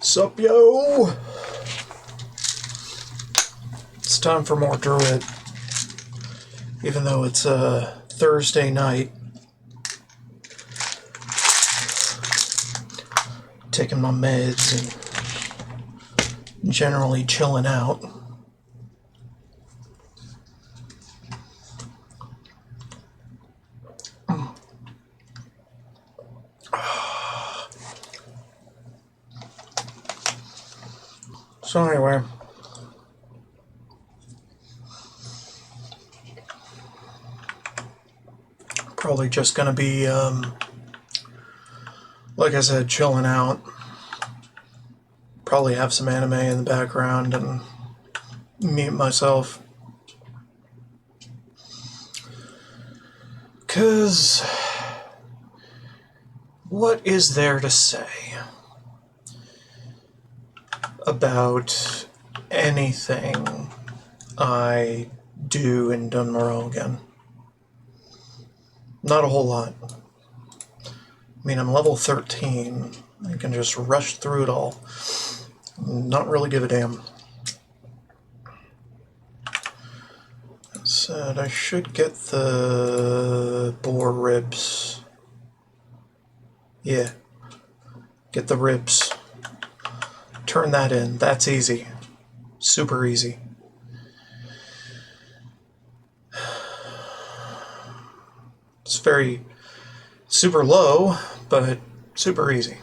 Sup, yo? It's time for more Druid. Even though it's a Thursday night. Taking my meds and generally chilling out. So anyway, probably just gonna be, like I said, chilling out. Probably have some anime in the background and mute myself. 'Cause what is there to say about anything I do in Dunmore again? Not a whole lot. I mean, I'm level 13. I can just rush through it all. Not really give a damn. Said I should get the boar ribs. Yeah. Get the ribs. Turn that in. That's easy. Super easy. It's very super low, but super easy.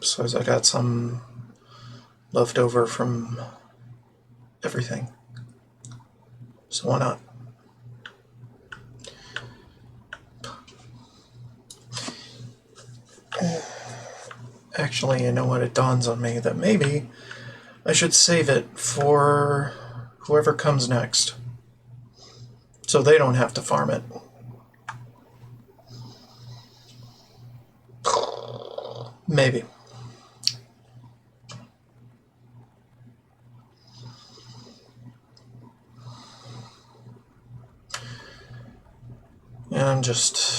Besides, I got some left over from everything. So why not? Actually, you know what? It dawns on me that maybe I should save it for whoever comes next. So they don't have to farm it. Maybe. Yeah, I'm just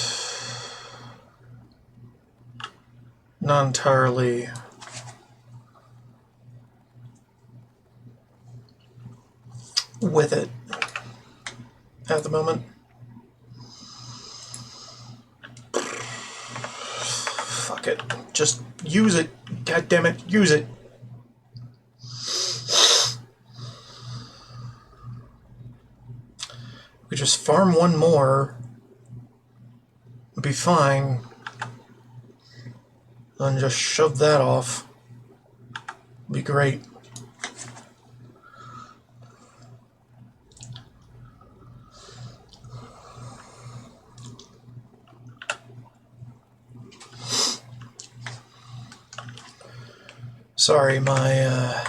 not entirely with it at the moment. Fuck it. Just use it. God damn it, use it. We just farm one more. It'll be fine. And just shove that off. It'll be great. Sorry, my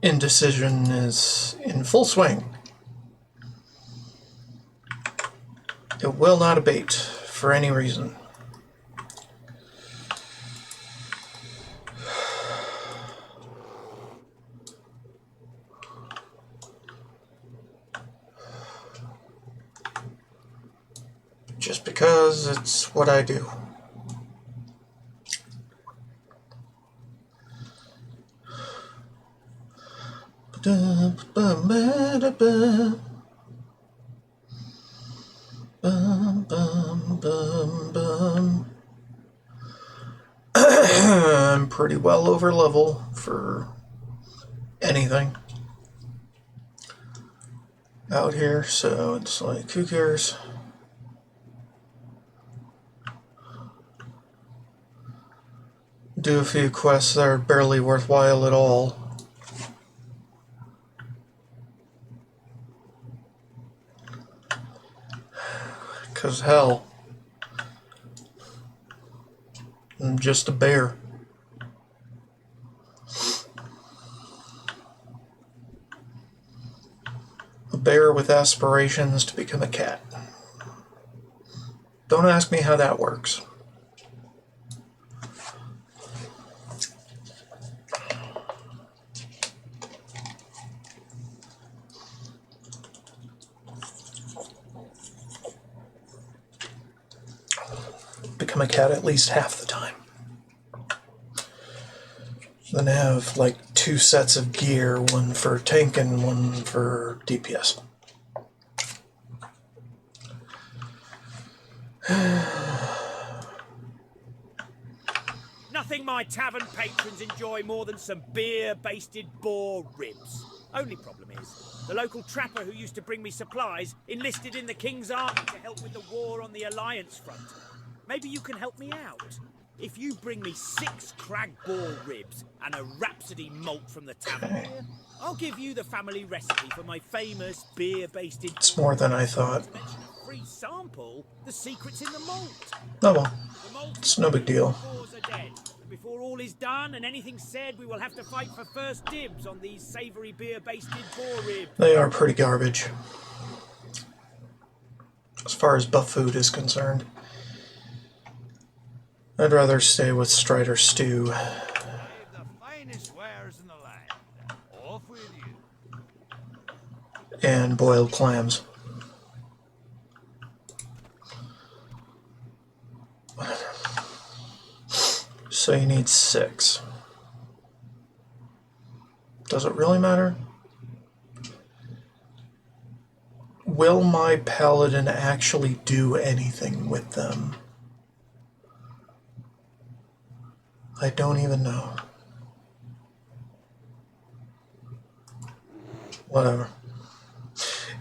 indecision is in full swing. It will not abate for any reason. Just because it's what I do. I'm pretty well over level for anything out here, so it's like, who cares? Do a few quests that are barely worthwhile at all. Because hell, I'm just a bear. A bear with aspirations to become a cat. Don't ask me how that works. become a cat at least half the time. Then have like 2 sets of gear, one for tank and one for DPS. Nothing my tavern patrons enjoy more than some beer-basted boar ribs. Only problem is, the local trapper who used to bring me supplies enlisted in the King's army to help with the war on the Alliance front. Maybe you can help me out. If you bring me 6 crag boar ribs and a Rhapsody malt from the tavern here, I'll give you the family recipe for my famous beer-basted... It's more than I thought. To mention a free sample, the secret's in the malt. Oh well, it's no big deal. Before all is done and anything's said, we will have to fight for first dibs on these savoury beer-basted boar ribs. They are pretty garbage, as far as buff food is concerned. I'd rather stay with Strider stew. The finest wares in the land. Off with you. And boiled clams. So you need 6. Does it really matter? Will my paladin actually do anything with them? I don't even know. Whatever.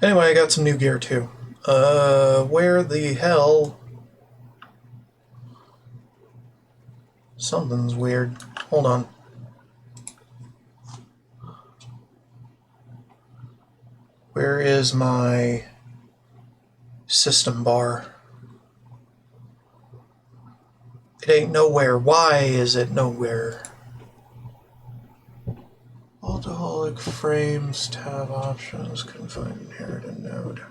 Anyway, I got some new gear too. Where the hell? Something's weird. Hold on. Where is my system bar? It ain't nowhere. Why is it nowhere? Alcoholic frames, tab options, confined inherited node.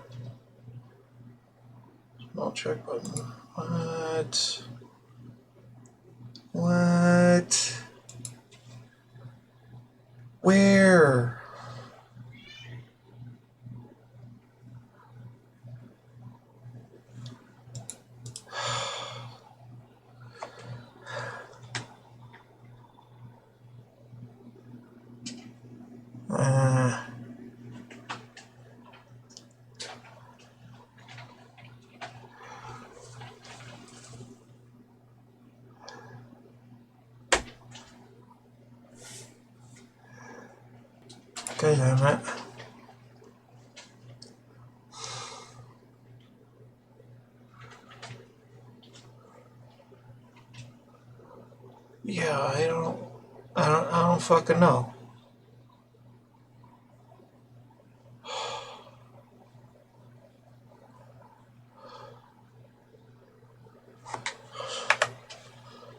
Small check button. What? What? Where? God damn it. Yeah, I don't fucking know.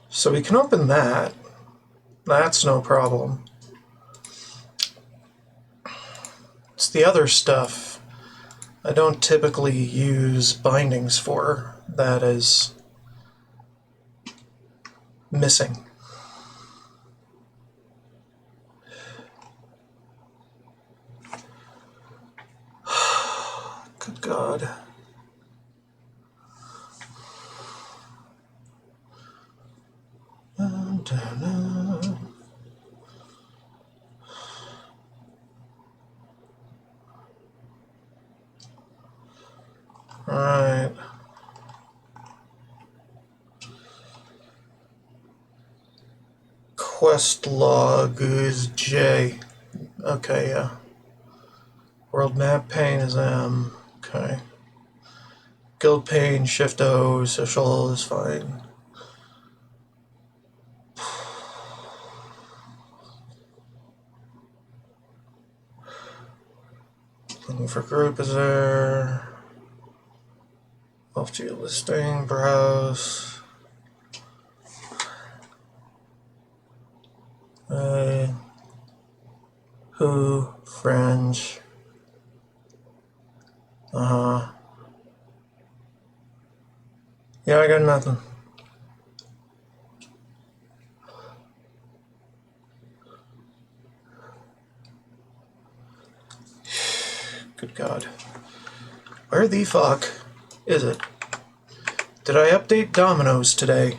So we can open that. That's no problem. It's the other stuff I don't typically use bindings for that is missing. Good God. Alright. Quest log is J. Okay, yeah. World map pane is M. Okay. Guild pane, shift O, social is fine. Looking for group is there. Off to your listing, browse. Who, French. Yeah, I got nothing. Good God. Where the fuck is it? Did I update dominoes today?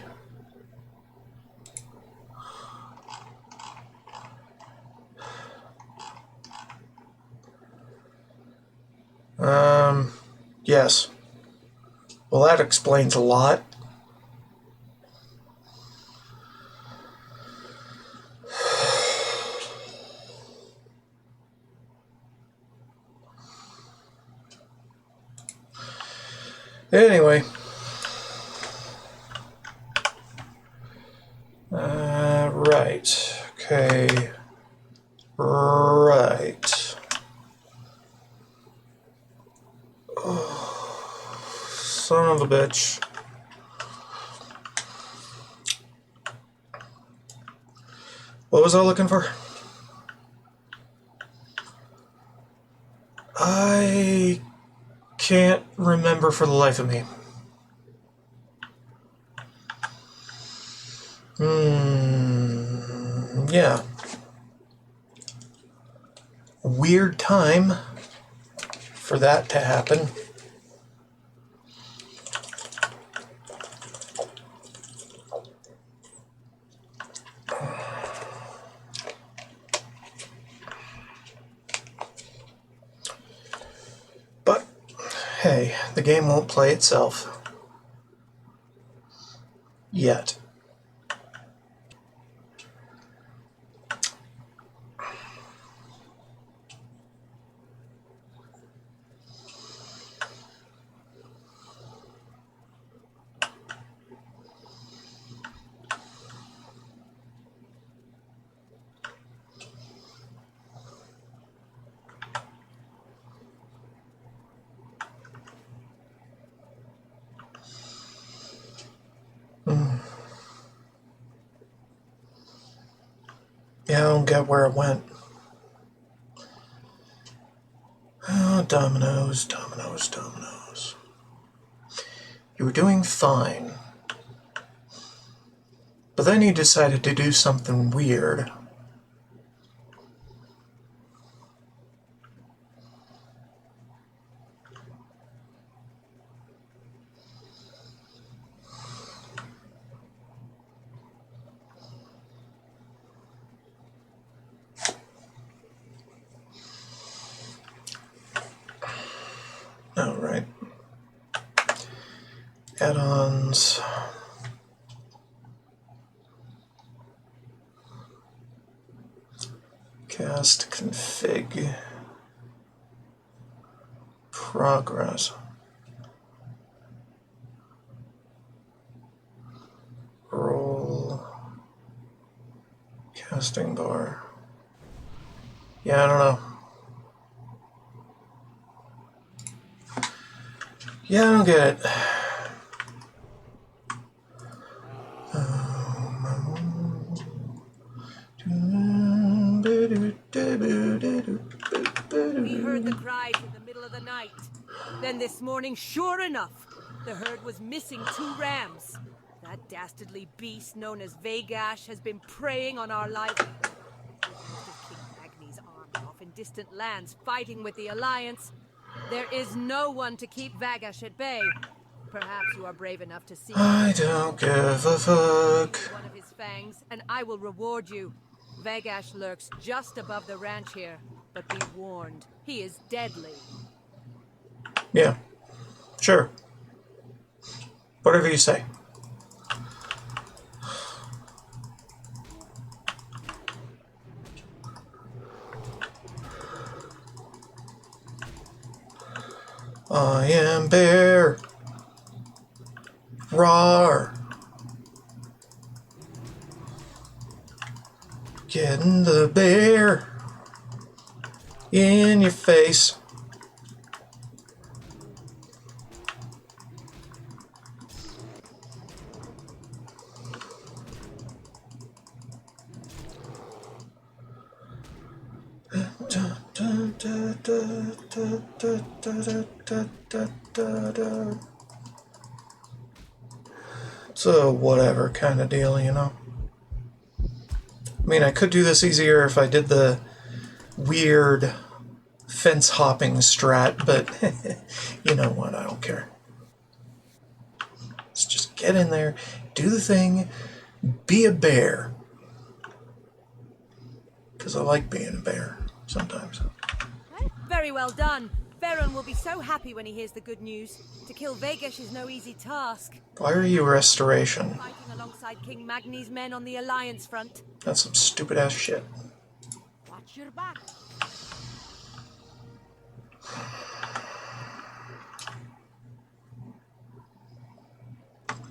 Yes. Well, that explains a lot. Anyway. Right. Okay. Right. Oh, son of a bitch. What was I looking for? I can't remember for the life of me. Yeah. Weird time for that to happen. But, hey, the game won't play itself. Yet. Yeah, I don't get where it went. Oh, dominoes, dominoes, dominoes. You were doing fine. But then you decided to do something weird. Oh, right. Add-ons. Cast config. Progress. Roll. Casting bar. Yeah, I don't know. Yeah, I don't get it. We heard the cries in the middle of the night. Then this morning, sure enough, the herd was missing 2 rams. That dastardly beast known as Vagash has been preying on our lives. With most of King Agni's army off in distant lands fighting with the Alliance, there is no one to keep Vagash at bay. Perhaps you are brave enough to see I don't give a fuck. one of his fangs, and I will reward you. Vagash lurks just above the ranch here, but be warned, he is deadly. Yeah, sure. Whatever you say. I am bear. Roar. Getting the bear in your face. It's a whatever kind of deal, you know. I mean, I could do this easier if I did the weird fence hopping strat, but you know what, I don't care. get in there, do the thing, be a bear. Because I like being a bear sometimes. Very well done. Veron will be so happy when he hears the good news. To kill Vegesh is no easy task. Why are you restoration? Fighting alongside King Magni's men on the Alliance front. That's some stupid ass shit. Watch your back.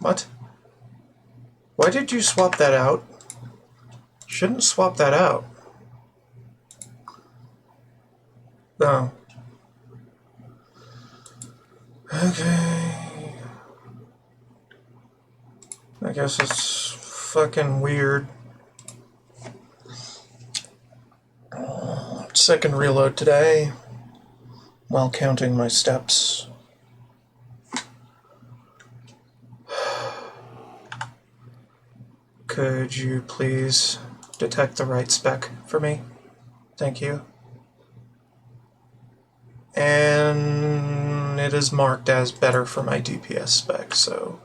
What? Why did you swap that out? Shouldn't swap that out. No. Okay. I guess it's fucking weird. Second reload today, while counting my steps. Could you please detect the right spec for me? Thank you. And it is marked as better for my DPS spec, so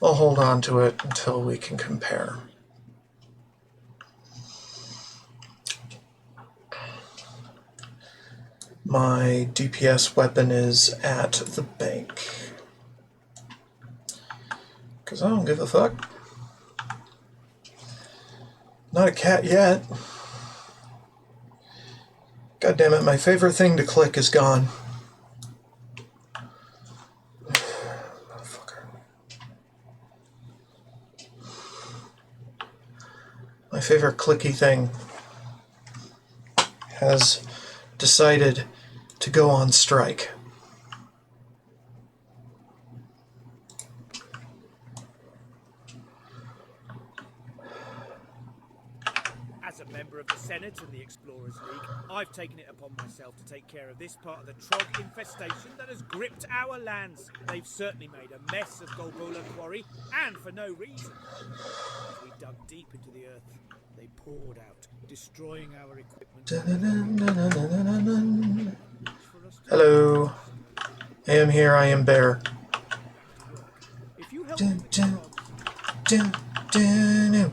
I'll hold on to it until we can compare. My DPS weapon is at the bank. Because I don't give a fuck. Not a cat yet. God damn it, my favorite thing to click is gone. Motherfucker. My favorite clicky thing has decided to go on strike. As a member of the Senate and the Explorers League, I've taken it upon myself to take care of this part of the Trog infestation that has gripped our lands. They've certainly made a mess of Golgula Quarry, and for no reason. As we dug deep into the earth, they poured out, destroying our equipment. Hello. I am here, I am Bear. If you help Dun, with dun, the dun, dun,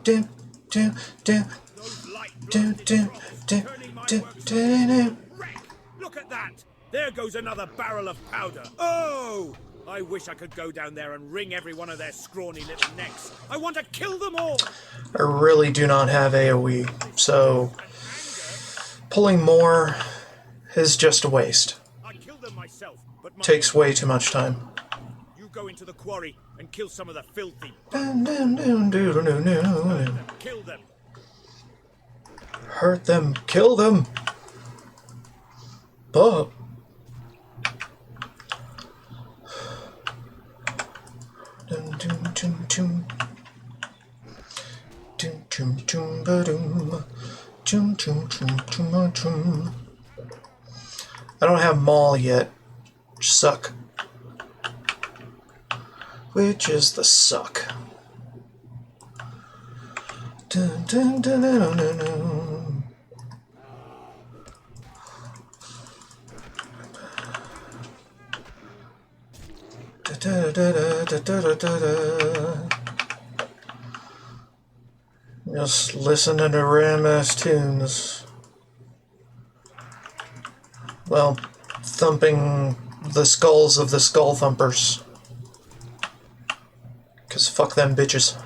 dun, dun, dun, those light dun, blasted dun, Trogs dun, turning my dun, works dun, dun. wreck! Look at that! There goes another barrel of powder. Oh! I wish I could go down there and wring every one of their scrawny little necks. I want to kill them all! I really do not have AoE, so pulling more is just a waste. I killed them myself, but Takes way too much time. you go into the quarry and kill some of the filthy. Dun, dun, dun, dun, dun, dun. Kill them. Hurt them, kill them. But dun, dun, dun, dun. Dun, dun, dun, ba-dum. Dun, dun, dun, dun, ba-dum. I don't have Maul yet. Suck. Which is the suck. Dun, dun, dun, dun, dun, dun, dun. Da, da, da, da, da, da, da, da. Just listening to random-ass tunes. Well, thumping the skulls of the skull thumpers. 'Cause fuck them bitches.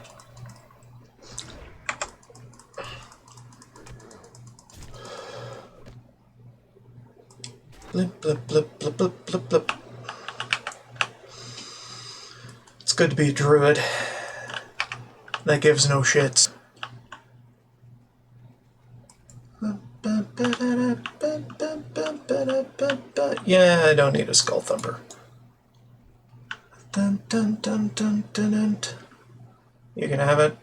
Blip, blip, blip, blip, blip, blip, blip. It's good to be a druid. That gives no shits. Yeah, I don't need a skull thumper. Dun, dun, dun, dun, dun, dun. You can have it.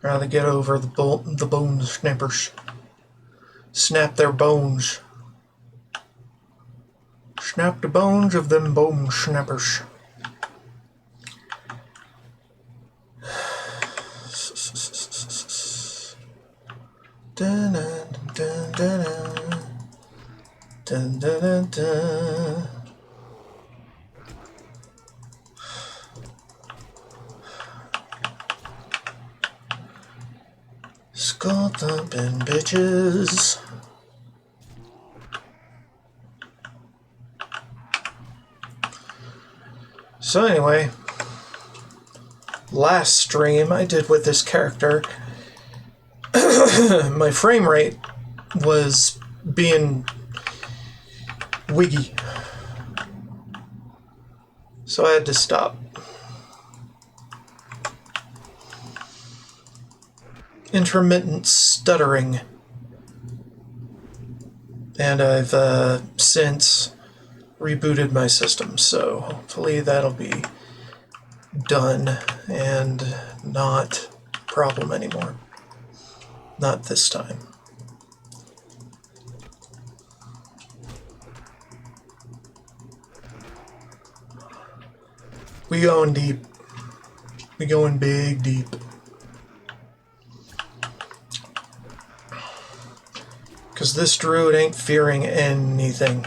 Rather get over the bone snappers. Snap their bones. Snap the bones of them bone snappers. Dun, dun, dun, dun, dun. Dun, dun, dun, dun. Skull thumping bitches. So anyway, last stream I did with this character, my frame rate was being wiggy. So I had to stop. Intermittent stuttering. And I've since rebooted my system, so hopefully that'll be done and not a problem anymore. Not this time. We going deep. We going big deep. Because this druid ain't fearing anything.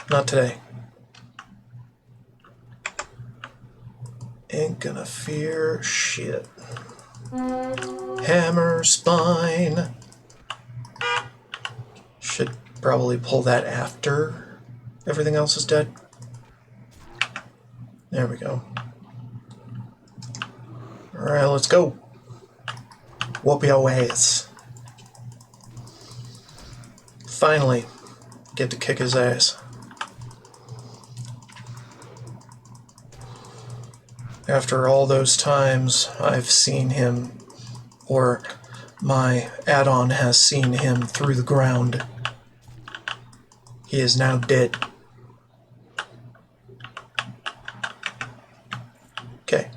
Not today. Ain't gonna fear shit. Hammer spine. Should probably pull that after everything else is dead. There we go. Alright, let's go. Whoop your ass. Finally, get to kick his ass. After all those times I've seen him, or my add-on has seen him through the ground, he is now dead. Okay.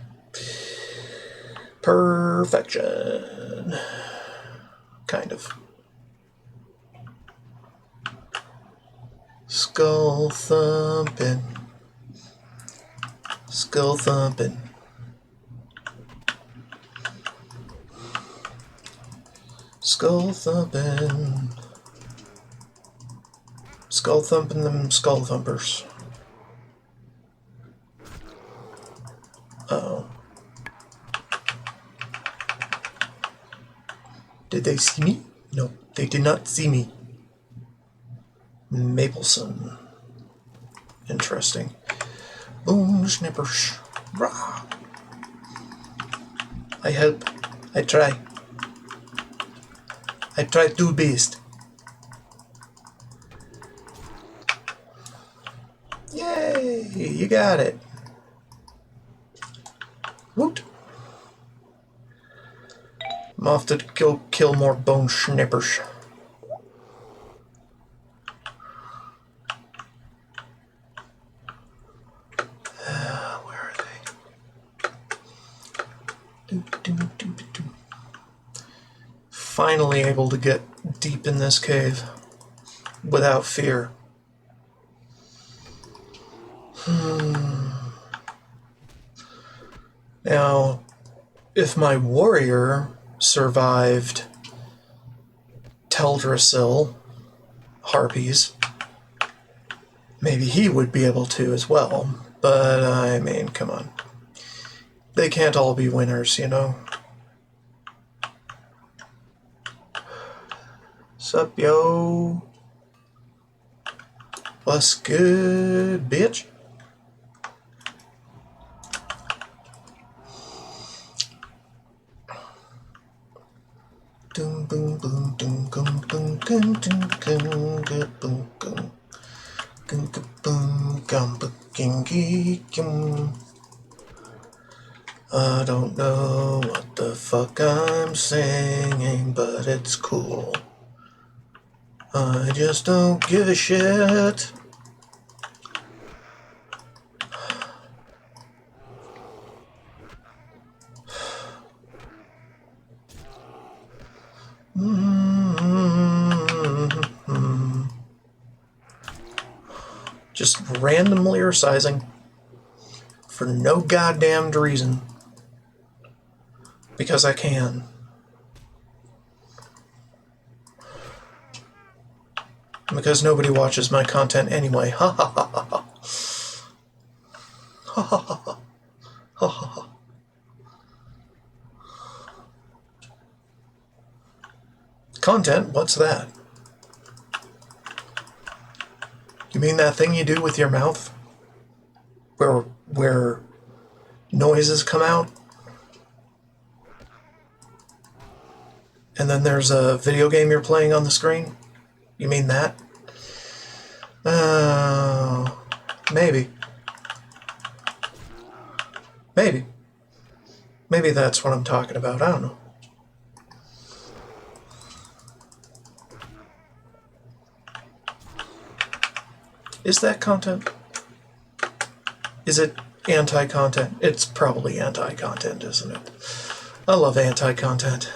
Perfection. Kind of. Skull thumping. Skull thumping. Skull thumping. Skull thumping them skull thumpers. Uh-oh. Did they see me? No, they did not see me. Mapleson. Interesting. Boom, snippers. Rah. I help. I try. I try to do best. Yay! You got it. Woot. I'm off to go kill more bone snippers. Where are they? Finally able to get deep in this cave without fear. Now, if my warrior survived Teldrassil harpies, maybe he would be able to as well. But, I mean, come on. They can't all be winners, you know? Sup, yo? What's good, bitch? Boom, boom, boom, boom, boom, boom, boom, boom, boom, boom, boom, boom. I don't know what the fuck I'm singing, but it's cool. I just don't give a shit. Just random lyricizing for no goddamned reason. Because I can. Because nobody watches my content anyway. Ha ha ha ha ha. Ha ha ha ha. Ha ha ha. Content? What's that? You mean that thing you do with your mouth? Where noises come out? And then there's a video game you're playing on the screen? You mean that? Oh, maybe. Maybe. Maybe that's what I'm talking about. I don't know. Is that content? Is it anti-content? It's probably anti-content, isn't it? I love anti-content.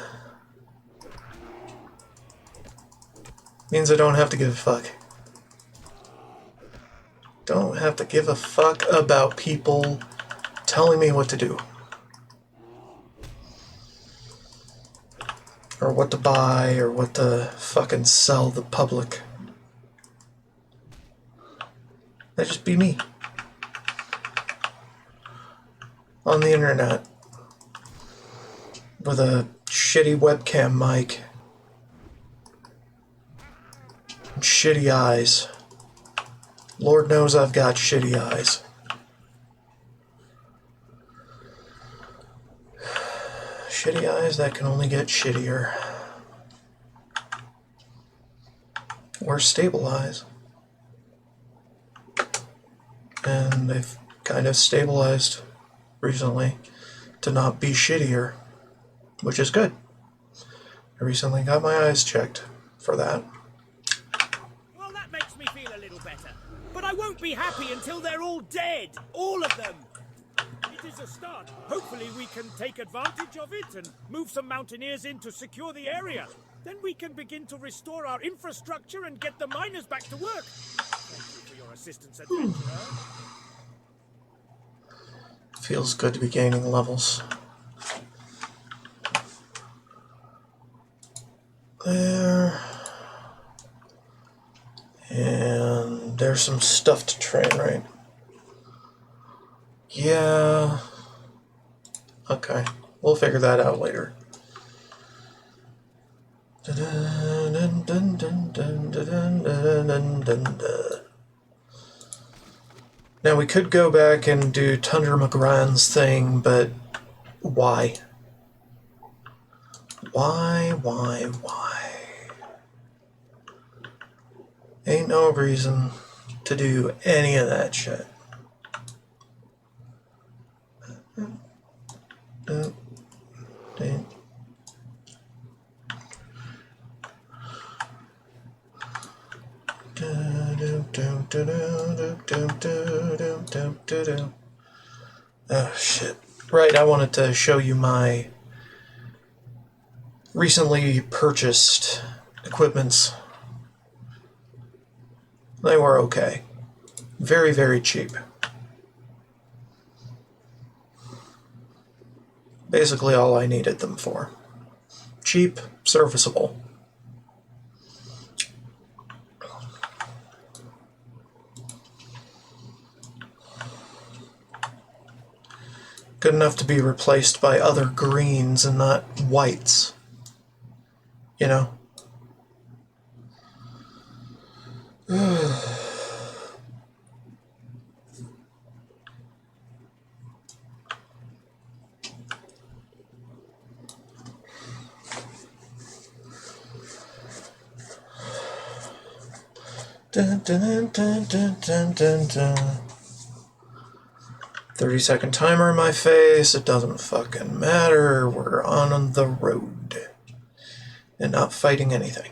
Means I don't have to give a fuck. Don't have to give a fuck about people telling me what to do. Or what to buy, or what to fucking sell the public. That just be me. On the internet. With a shitty webcam mic. And shitty eyes. Lord knows I've got shitty eyes. Shitty eyes that can only get shittier. Or stable eyes. And they've kind of stabilized recently to not be shittier, which is good. I recently got my eyes checked for that. Well, that makes me feel a little better. But I won't be happy until they're all dead. All of them. It is a start. Hopefully we can take advantage of it and move some mountaineers in to secure the area. Then we can begin to restore our infrastructure and get the miners back to work. Thank you for your assistance, adventurer. Feels good to be gaining levels. There. And there's some stuff to train, right? Yeah. Okay. We'll figure that out later. Now we could go back and do Tundra McGran's thing, but why? Why? Ain't no reason to do any of that shit. Oh shit. Right, I wanted to show you my recently purchased equipments. They were okay. Very, very cheap. Basically all I needed them for. Cheap, serviceable. Good enough to be replaced by other greens and not whites. You know? Dun, dun, dun, dun, dun, dun, dun. 30-second timer in my face. It doesn't fucking matter. We're on the road. And not fighting anything.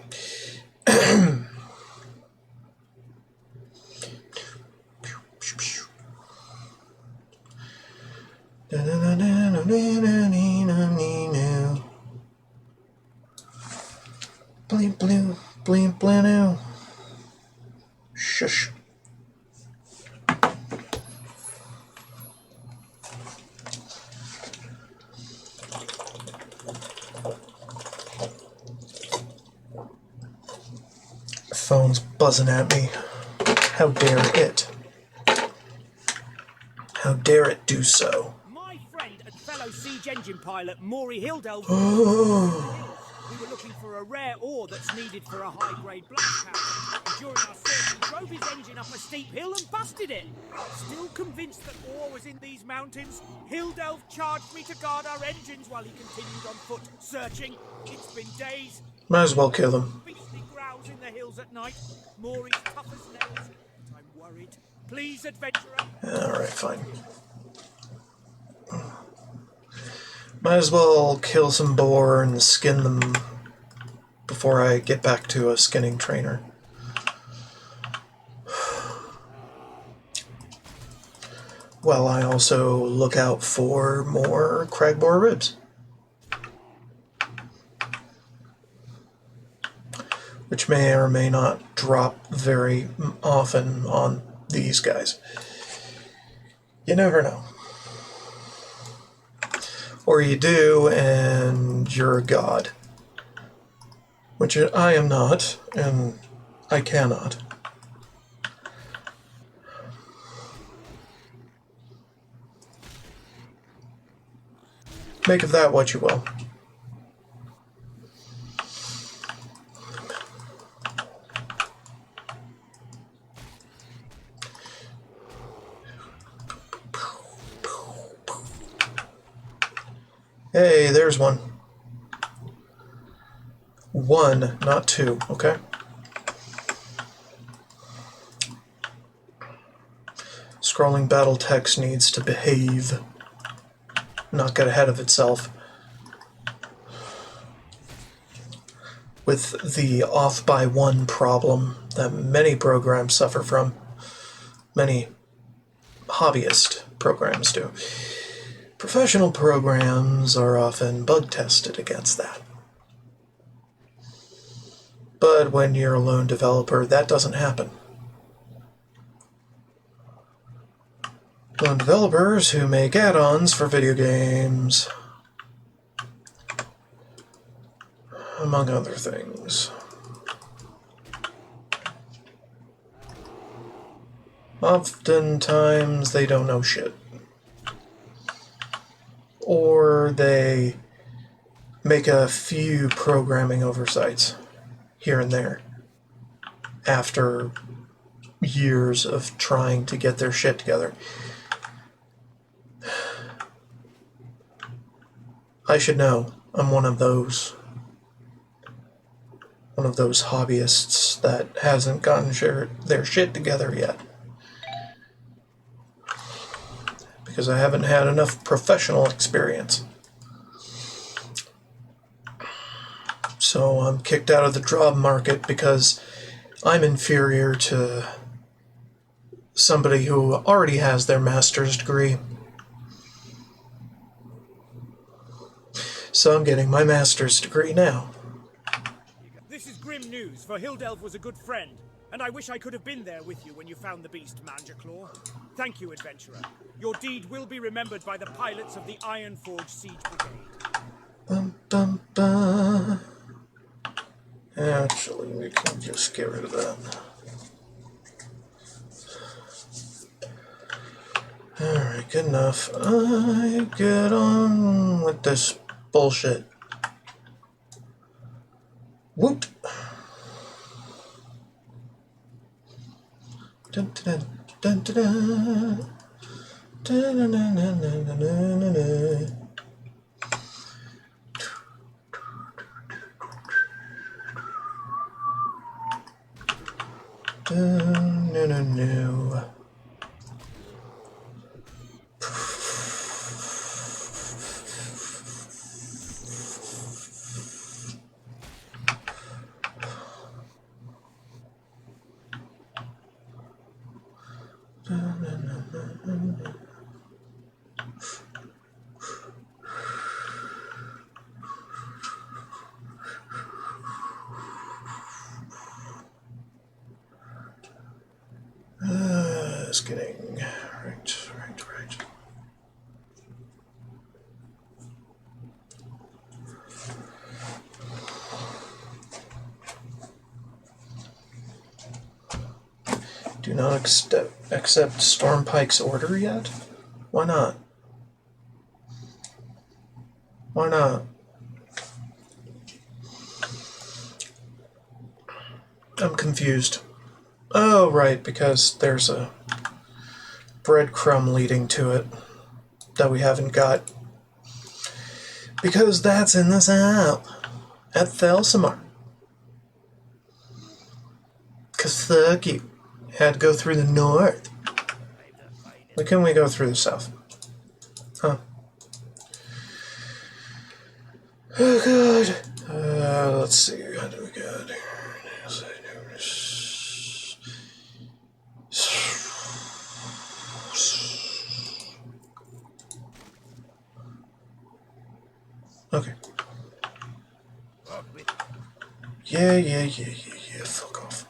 Blim blue, blim blue. Shush. Phone's buzzing at me. How dare it? How dare it do so? My friend and fellow siege engine pilot Maury Hilldale We were looking for a rare ore that's needed for a high-grade blast powder. And during our search, he drove his engine up a steep hill and busted it. Still convinced that ore was in these mountains, Hildelf charged me to guard our engines while he continued on foot, searching. It's been days. Might as well kill them. Beastly growls in the hills at night. Maury's tough as nails. But I'm worried. Please, adventurer. Alright, fine. Might as well kill some boar and skin them before I get back to a skinning trainer. Well, I also look out for more cragboar ribs, which may or may not drop very often on these guys. You never know. Or you do, and you're a god. Which I am not, and I cannot. Make of that what you will. Hey, there's one. One, not two, okay? Scrolling battle text needs to behave, not get ahead of itself. With the off by one problem that many programs suffer from, many hobbyist programs do. Professional programs are often bug tested against that. But when you're a lone developer, that doesn't happen. Lone developers who make add-ons for video games, among other things. Oftentimes they don't know shit. Or they make a few programming oversights here and there after years of trying to get their shit together. I should know. I'm one of those hobbyists that hasn't gotten their shit together yet. Because I haven't had enough professional experience. So I'm kicked out of the job market because I'm inferior to somebody who already has their master's degree. So I'm getting my master's degree now. This is grim news, for Hildelf was a good friend, and I wish I could have been there with you when you found the beast, Mangerclaw. Thank you, adventurer. Your deed will be remembered by the pilots of the Ironforge Siege Brigade. Bum, bum, bum. Actually, we can just get rid of that. Alright, good enough. I get on with this bullshit. Whoop! Dun, dun, dun, dun, dun. Dun, dun, dun, dun, dun, dun, dun, dun. No, no, no. Just kidding. Right. Do not accept Stormpike's order yet? Why not? Why not? I'm confused. Oh, right, because there's a breadcrumb leading to it that we haven't got. Because that's in the south, at Thelsamar. Because fuck you. Had to go through the north. Why couldn't we go through the south? Huh. Oh, God. Let's see. How do we got here? Okay. Yeah. Fuck off.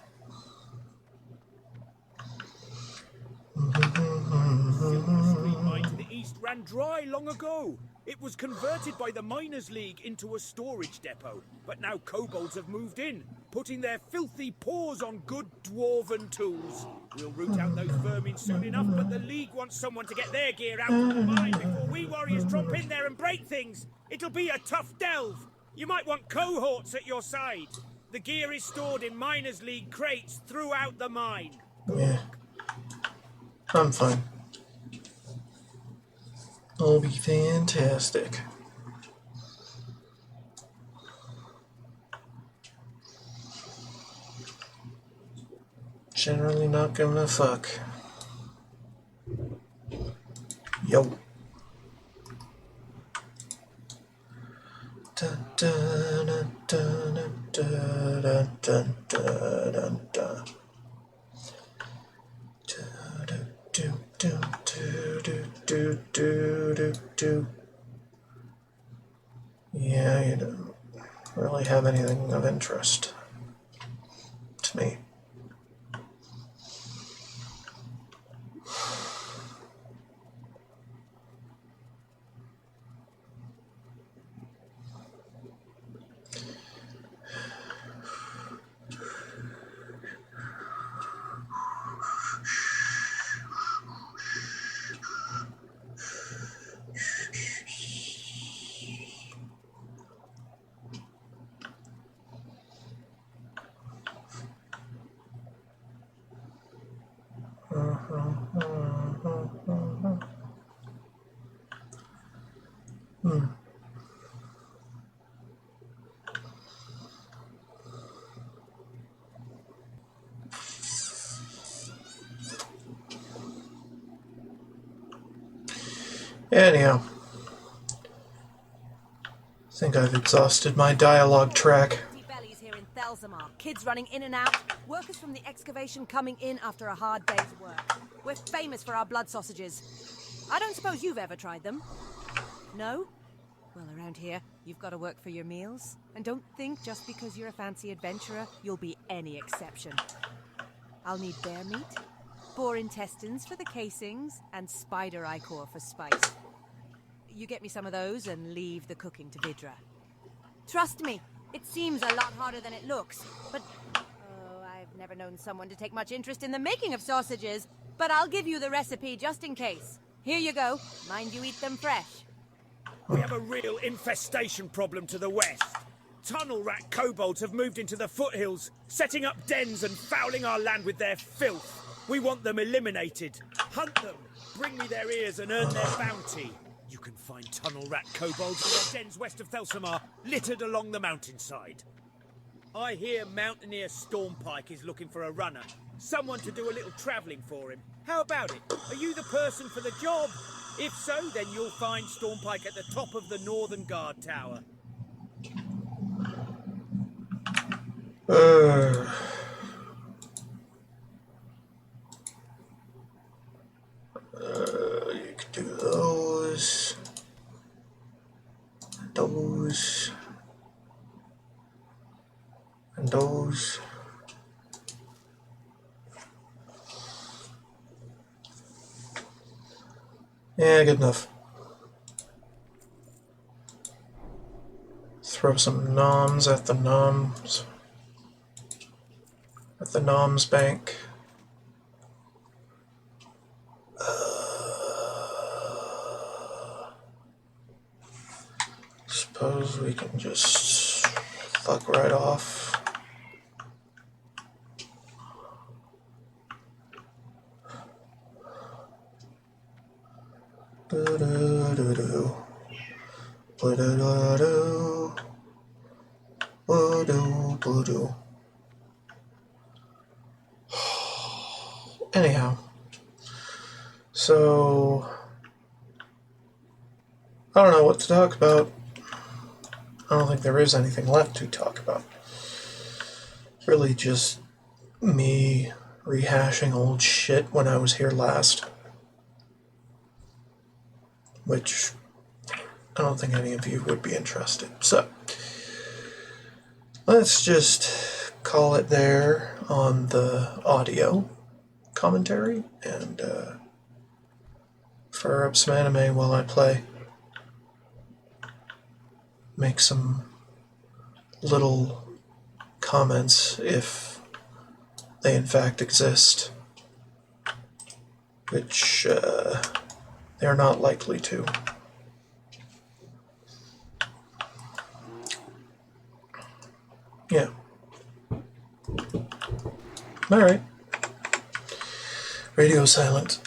Street mine to the east ran dry long ago. It was converted by the Miners' League into a storage depot, but now kobolds have moved in, putting their filthy paws on good dwarven tools. We'll root out those vermin soon enough, but the League wants someone to get their gear out of the mine before we warriors tromp in there and break things. It'll be a tough delve. You might want cohorts at your side. The gear is stored in Miners' League crates throughout the mine. Yeah. I'm fine. It'll be fantastic. Generally not gonna fuck. Yo. Dun, dun, dun, dun, dun, dun, dun, dun, dun. Do. Yeah, you don't really have anything of interest to me. Anyhow, I think I've exhausted my dialogue track. Empty bellies here in Thelsamar. Kids running in and out. Workers from the excavation coming in after a hard day's work. We're famous for our blood sausages. I don't suppose you've ever tried them? No? Well, around here, you've got to work for your meals. And don't think just because you're a fancy adventurer, you'll be any exception. I'll need bear meat, boar intestines for the casings, and spider ichor for spice. You get me some of those and leave the cooking to Vidra. Trust me, it seems a lot harder than it looks, but... Oh, I've never known someone to take much interest in the making of sausages, but I'll give you the recipe just in case. Here you go. Mind you eat them fresh. We have a real infestation problem to the west. Tunnel rat kobolds have moved into the foothills, setting up dens and fouling our land with their filth. We want them eliminated. Hunt them, bring me their ears and earn their bounty. You can find tunnel rat kobolds in their dens west of Thelsamar, littered along the mountainside. I hear Mountaineer Stormpike is looking for a runner. Someone to do a little travelling for him. How about it? Are you the person for the job? If so, then you'll find Stormpike at the top of the Northern Guard Tower. You could do those. Those. And those. Yeah, good enough. Throw some noms at the noms. At the noms bank. Suppose we can just fuck right off. Do-do-do-do. Ba-da-da-do. Ba-do-ba-do. Anyhow, so I don't know what to talk about. I don't think there is anything left to talk about. Really just me rehashing old shit when I was here last. Which I don't think any of you would be interested. So, let's just call it there on the audio commentary and fire up some anime while I play. Make some little comments if they in fact exist, which they're not likely to. Yeah. Alright. Radio silent.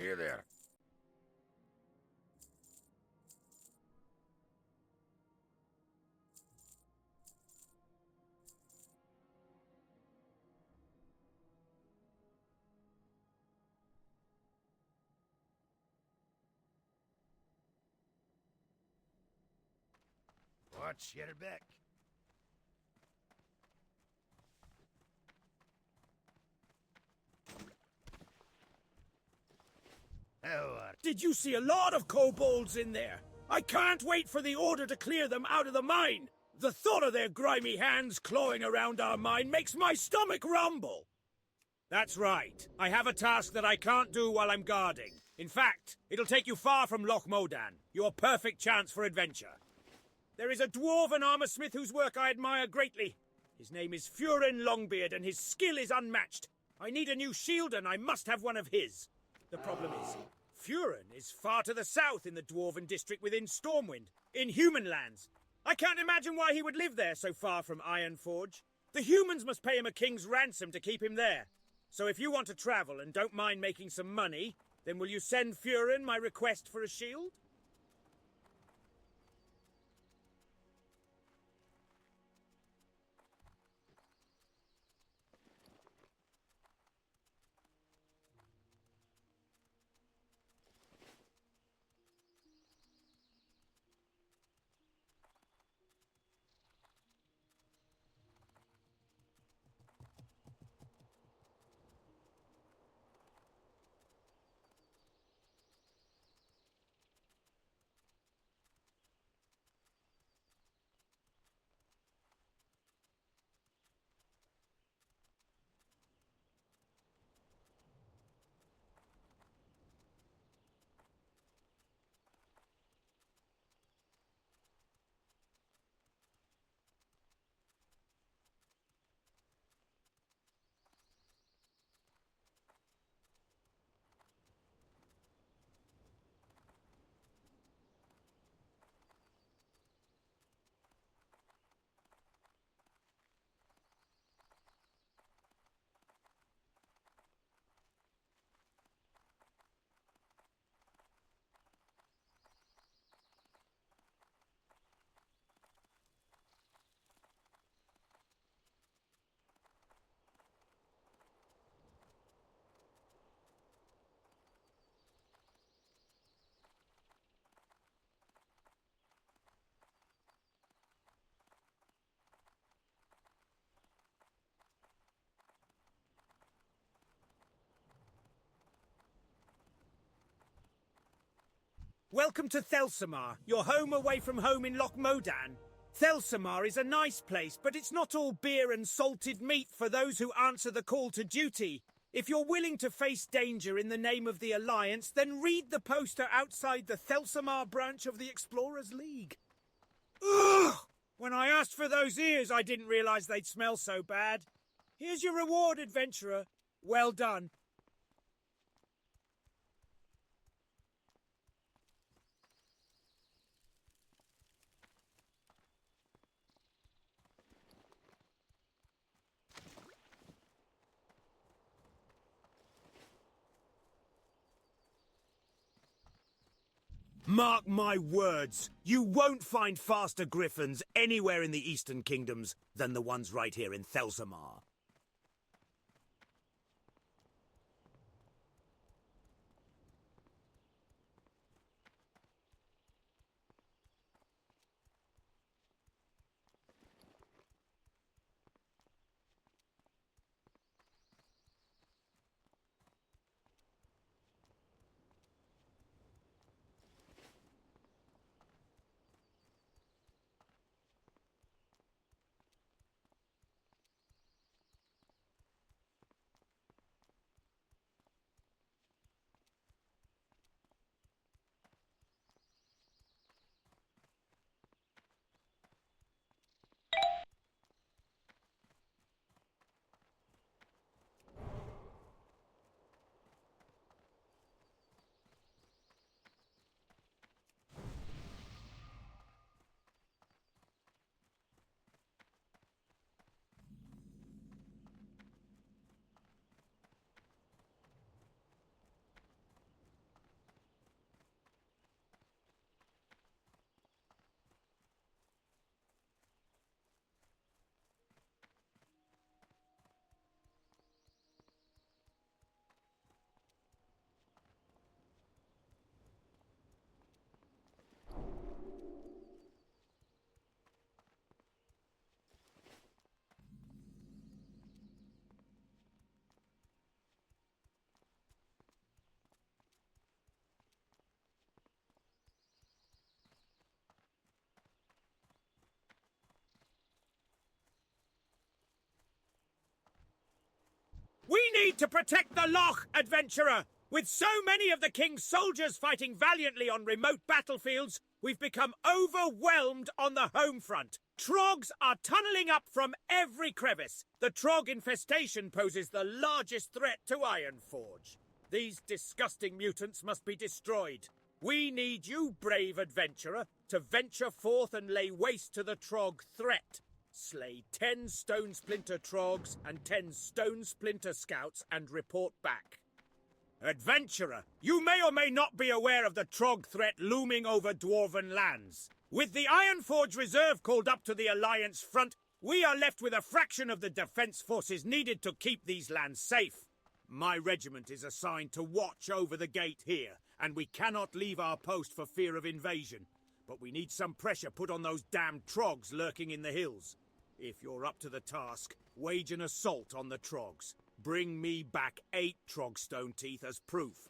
Here there. Watch your back. Did you see a lot of kobolds in there? I can't wait for the order to clear them out of the mine! The thought of their grimy hands clawing around our mine makes my stomach rumble! That's right. I have a task that I can't do while I'm guarding. In fact, it'll take you far from Loch Modan, your perfect chance for adventure. There is a dwarven armorsmith whose work I admire greatly. His name is Furin Longbeard, and his skill is unmatched. I need a new shield, and I must have one of his. The problem is, Furin is far to the south in the dwarven district within Stormwind, in human lands. I can't imagine why he would live there so far from Ironforge. The humans must pay him a king's ransom to keep him there. So if you want to travel and don't mind making some money, then will you send Furin my request for a shield? Welcome to Thelsamar, your home away from home in Loch Modan. Thelsamar is a nice place, but it's not all beer and salted meat for those who answer the call to duty. If you're willing to face danger in the name of the Alliance, then read the poster outside the Thelsamar branch of the Explorers League. Ugh! When I asked for those ears, I didn't realize they'd smell so bad. Here's your reward, adventurer. Well done. Mark my words, you won't find faster griffins anywhere in the Eastern Kingdoms than the ones right here in Thelsamar. need to protect the Loch, adventurer! With so many of the King's soldiers fighting valiantly on remote battlefields, we've become overwhelmed on the home front. Trogs are tunneling up from every crevice. The Trog infestation poses the largest threat to Ironforge. These disgusting mutants must be destroyed. We need you, brave adventurer, to venture forth and lay waste to the Trog threat. Slay 10 Stone Splinter Trogs and 10 Stone Splinter Scouts and report back. Adventurer, you may or may not be aware of the Trog threat looming over Dwarven lands. With the Ironforge Reserve called up to the Alliance front, we are left with a fraction of the defense forces needed to keep these lands safe. My regiment is assigned to watch over the gate here, and we cannot leave our post for fear of invasion. But we need some pressure put on those damned Trogs lurking in the hills. If you're up to the task, wage an assault on the Trogs. Bring me back 8 Trogstone teeth as proof.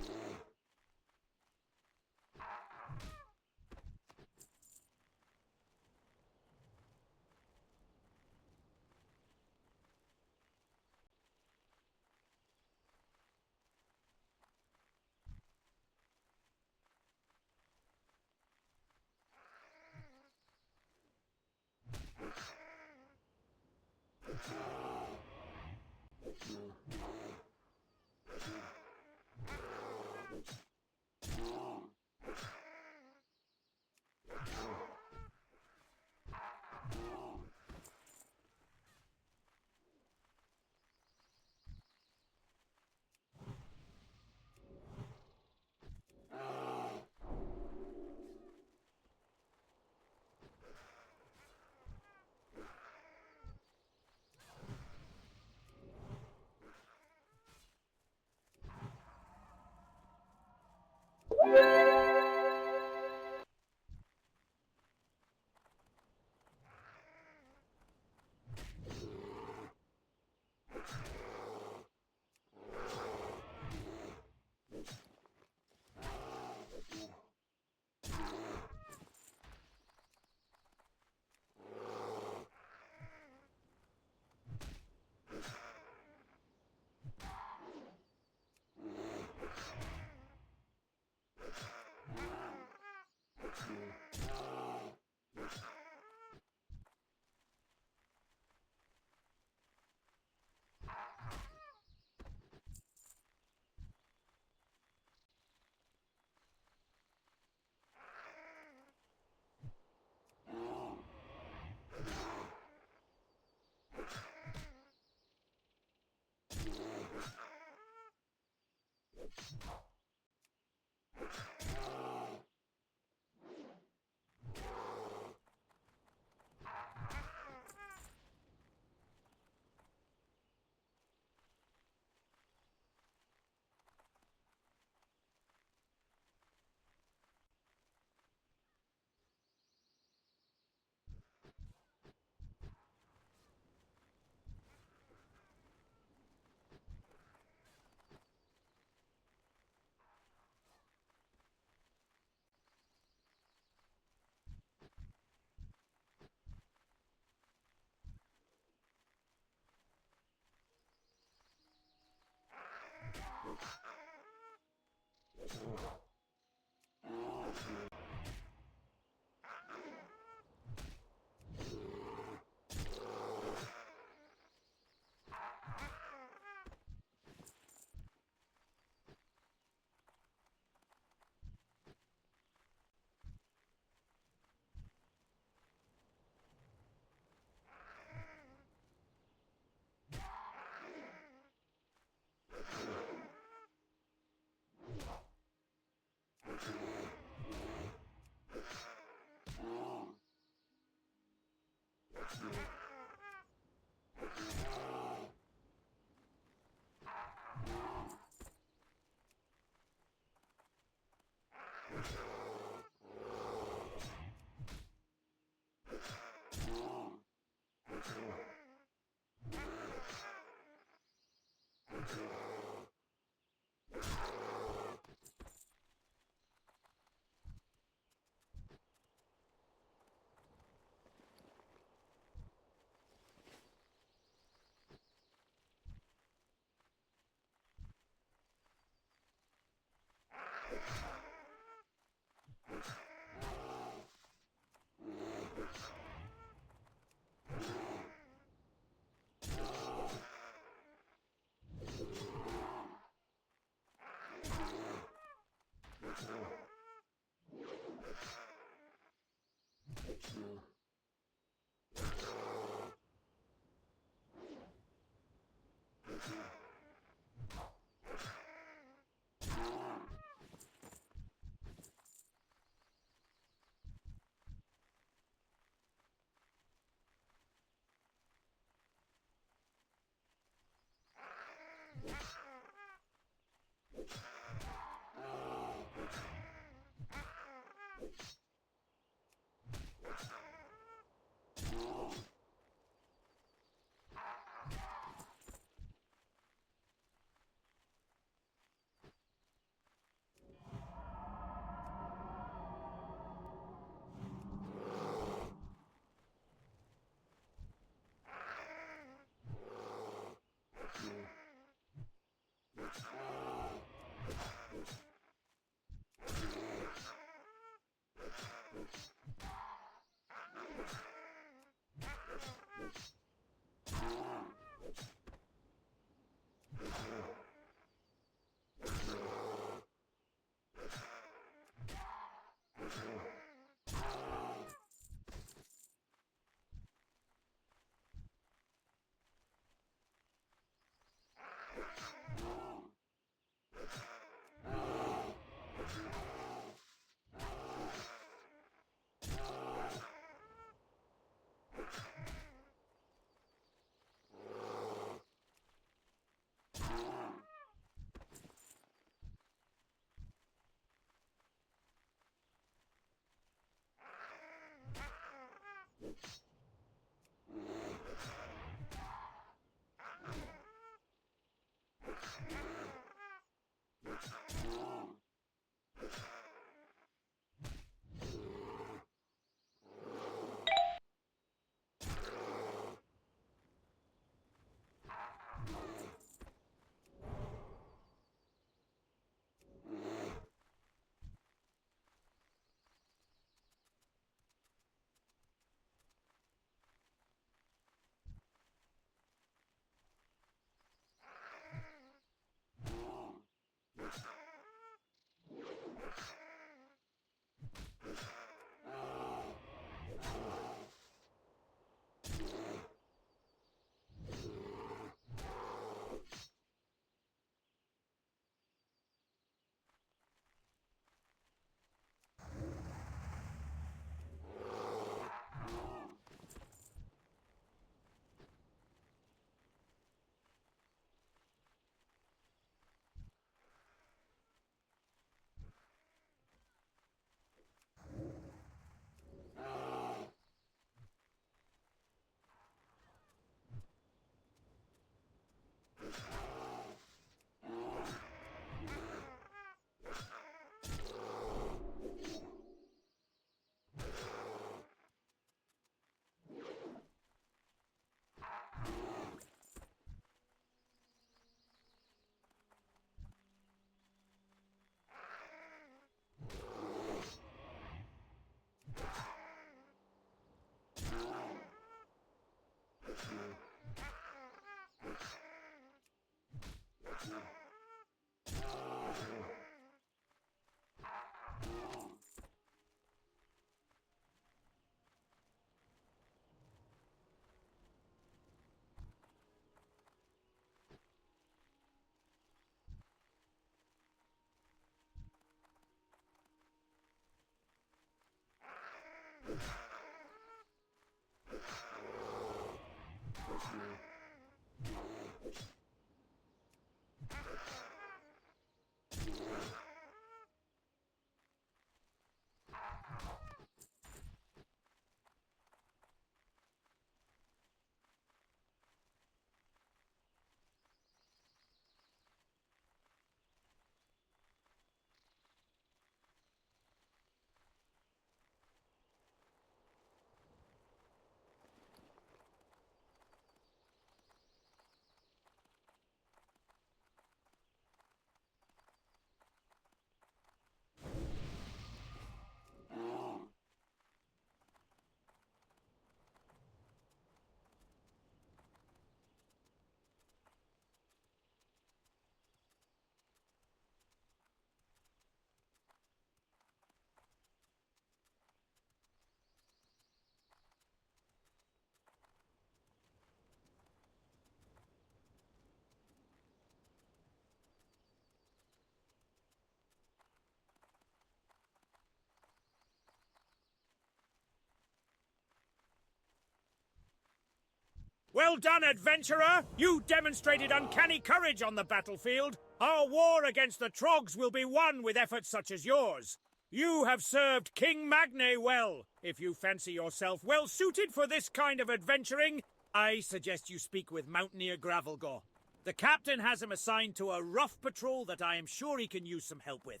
Well done, adventurer! You demonstrated uncanny courage on the battlefield. Our war against the Trogs will be won with efforts such as yours. You have served King Magne well. If you fancy yourself well suited for this kind of adventuring, I suggest you speak with Mountaineer Gravelgore. The captain has him assigned to a rough patrol that I am sure he can use some help with.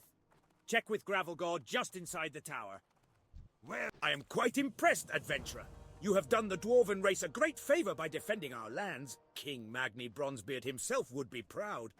Check with Gravelgore just inside the tower. Well, I am quite impressed, adventurer. You have done the dwarven race a great favor by defending our lands. King Magni Bronzebeard himself would be proud.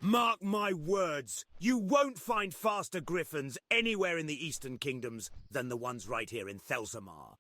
Mark my words, you won't find faster griffins anywhere in the Eastern Kingdoms than the ones right here in Thelsomar.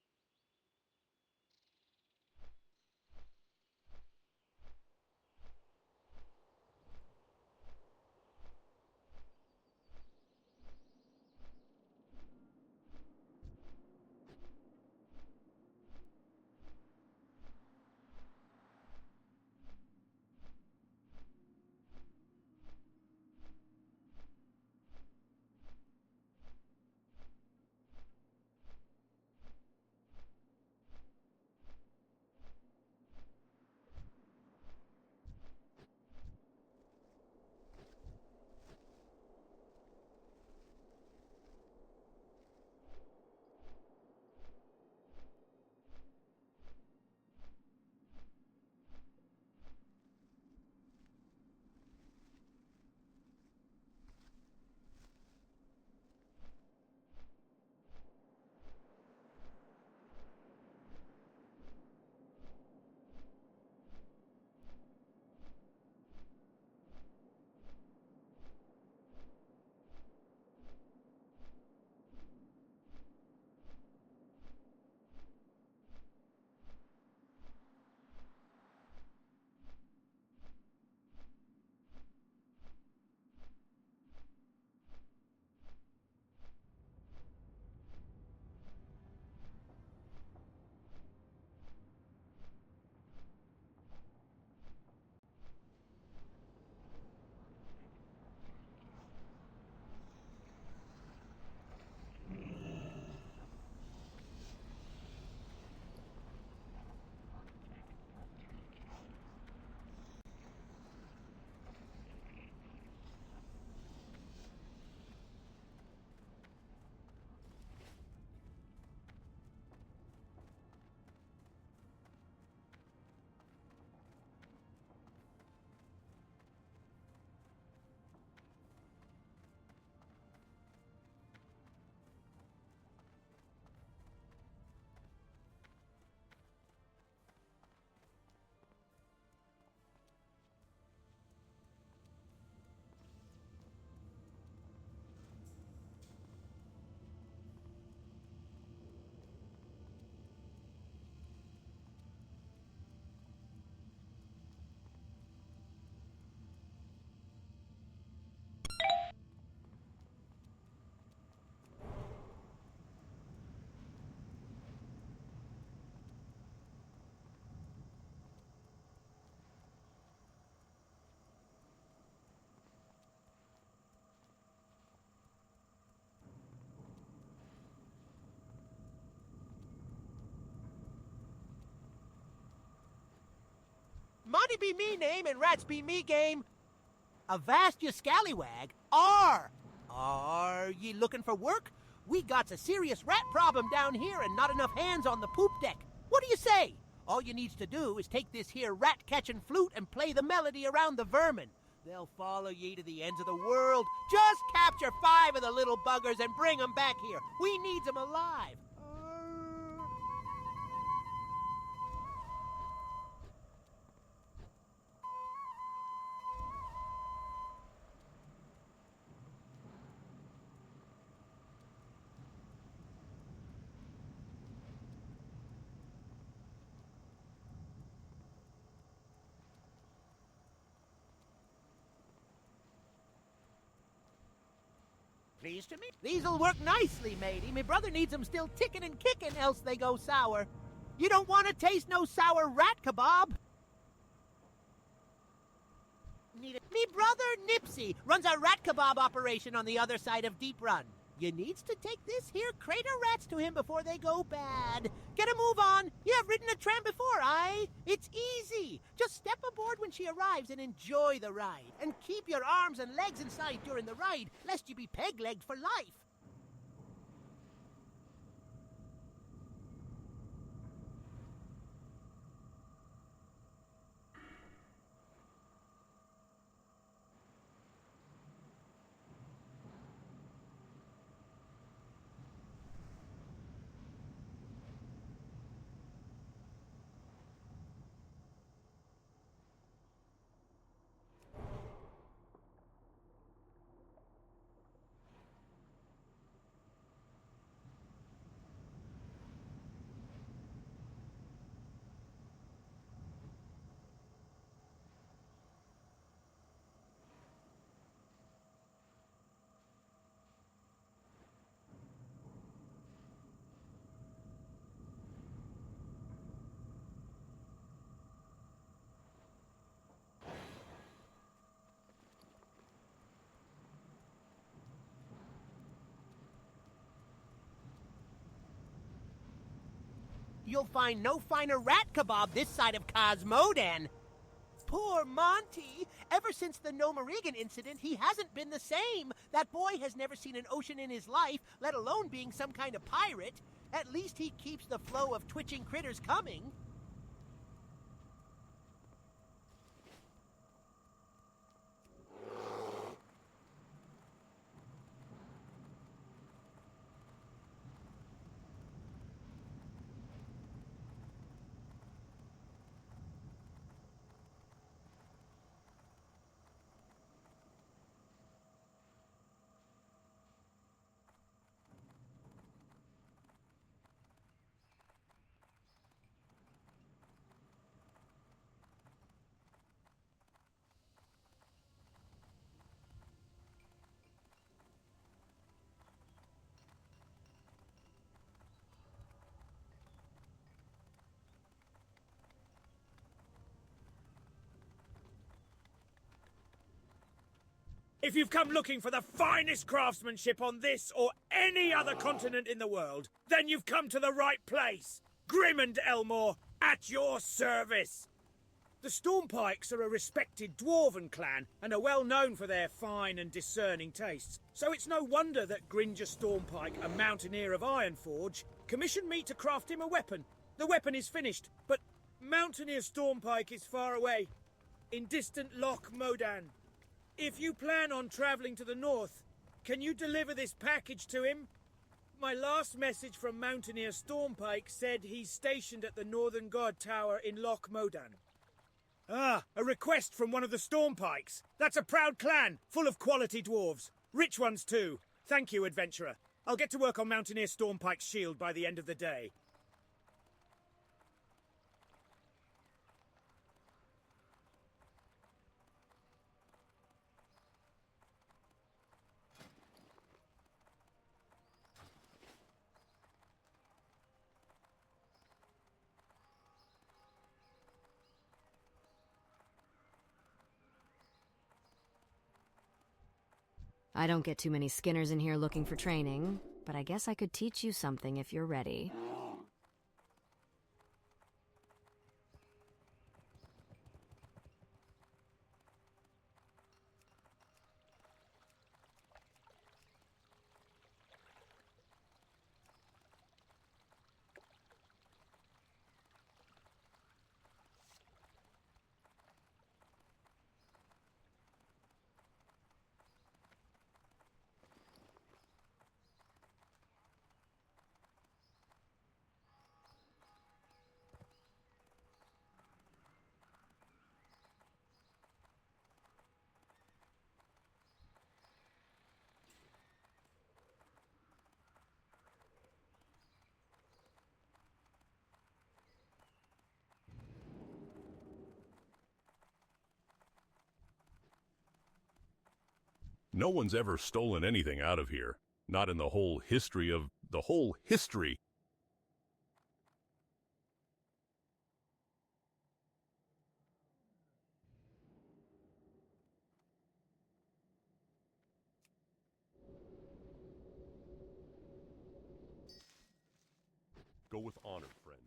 Money be me name and rats be me game. Avast you scallywag. Are ye looking for work? We got a serious rat problem down here and not enough hands on the poop deck. What do you say? All you needs to do is take this here rat-catching flute and play the melody around the vermin. They'll follow ye to the ends of the world. Just capture 5 of the little buggers and bring 'em back here. We needs 'em alive. Pleased to meet. These'll work nicely, matey. Me brother needs 'em still ticking and kicking, else they go sour. You don't want to taste no sour rat kebab. Me brother Nipsey runs a rat kebab operation on the other side of Deep Run. You needs to take this here crate of rats to him before they go bad. Get a move on. You have ridden a tram before, aye? It's easy. Just step aboard when she arrives and enjoy the ride. And keep your arms and legs inside during the ride, lest you be peg-legged for life. You'll find no finer rat kebab this side of Cosmodan. Poor Monty. Ever since the Nomaregan incident, he hasn't been the same. That boy has never seen an ocean in his life, let alone being some kind of pirate. At least he keeps the flow of twitching critters coming. If you've come looking for the finest craftsmanship on this or any other continent in the world, then you've come to the right place. Grim and Elmore, at your service. The Stormpikes are a respected dwarven clan and are well known for their fine and discerning tastes. So it's no wonder that Gringer Stormpike, a mountaineer of Ironforge, commissioned me to craft him a weapon. The weapon is finished, but Mountaineer Stormpike is far away, in distant Loch Modan. If you plan on travelling to the north, can you deliver this package to him? My last message from Mountaineer Stormpike said he's stationed at the Northern God Tower in Loch Modan. Ah, a request from one of the Stormpikes. That's a proud clan, full of quality dwarves. Rich ones too. Thank you, adventurer. I'll get to work on Mountaineer Stormpike's shield by the end of the day. I don't get too many Skinners in here looking for training, but I guess I could teach you something if you're ready. No one's ever stolen anything out of here. Not in the whole history of the whole history. Go with honor, friend.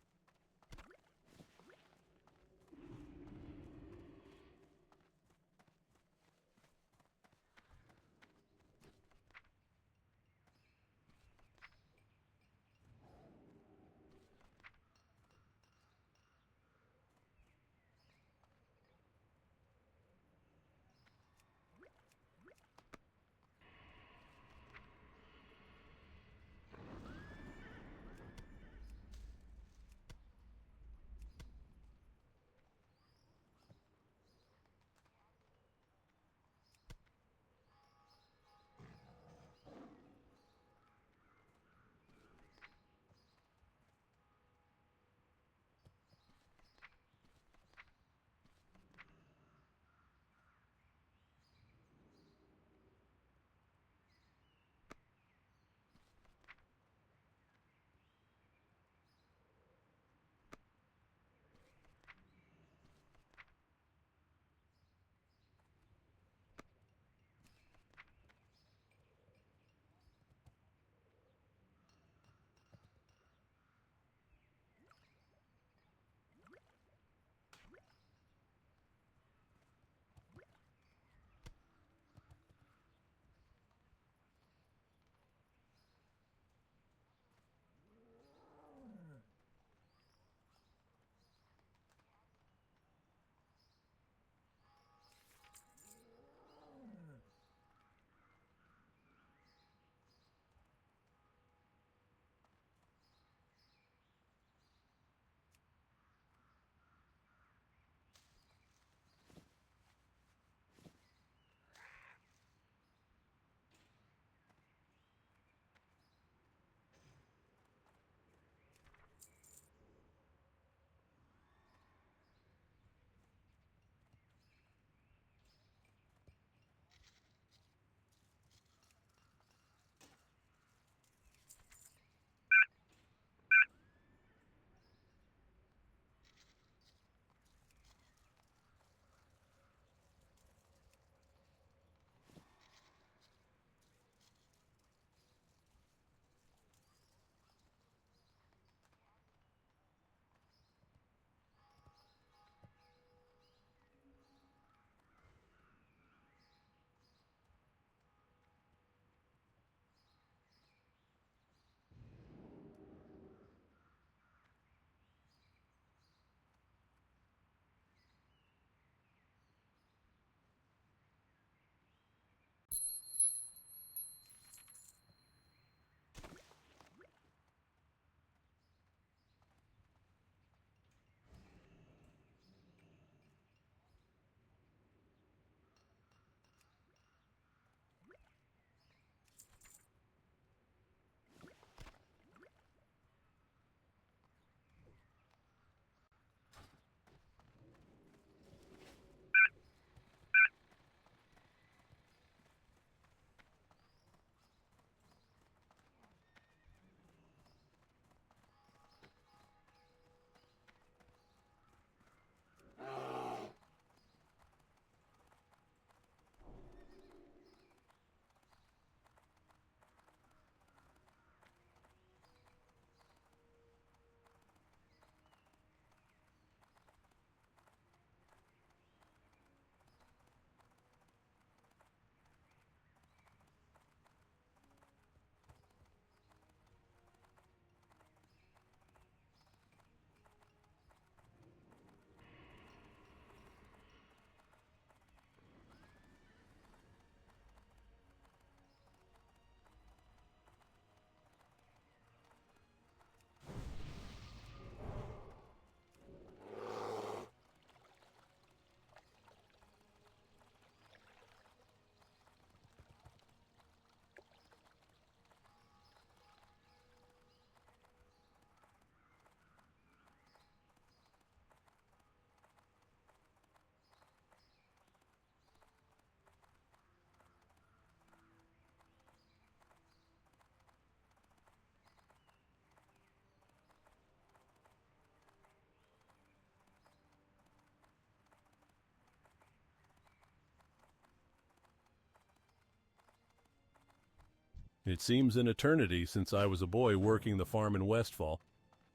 It seems an eternity since I was a boy working the farm in Westfall.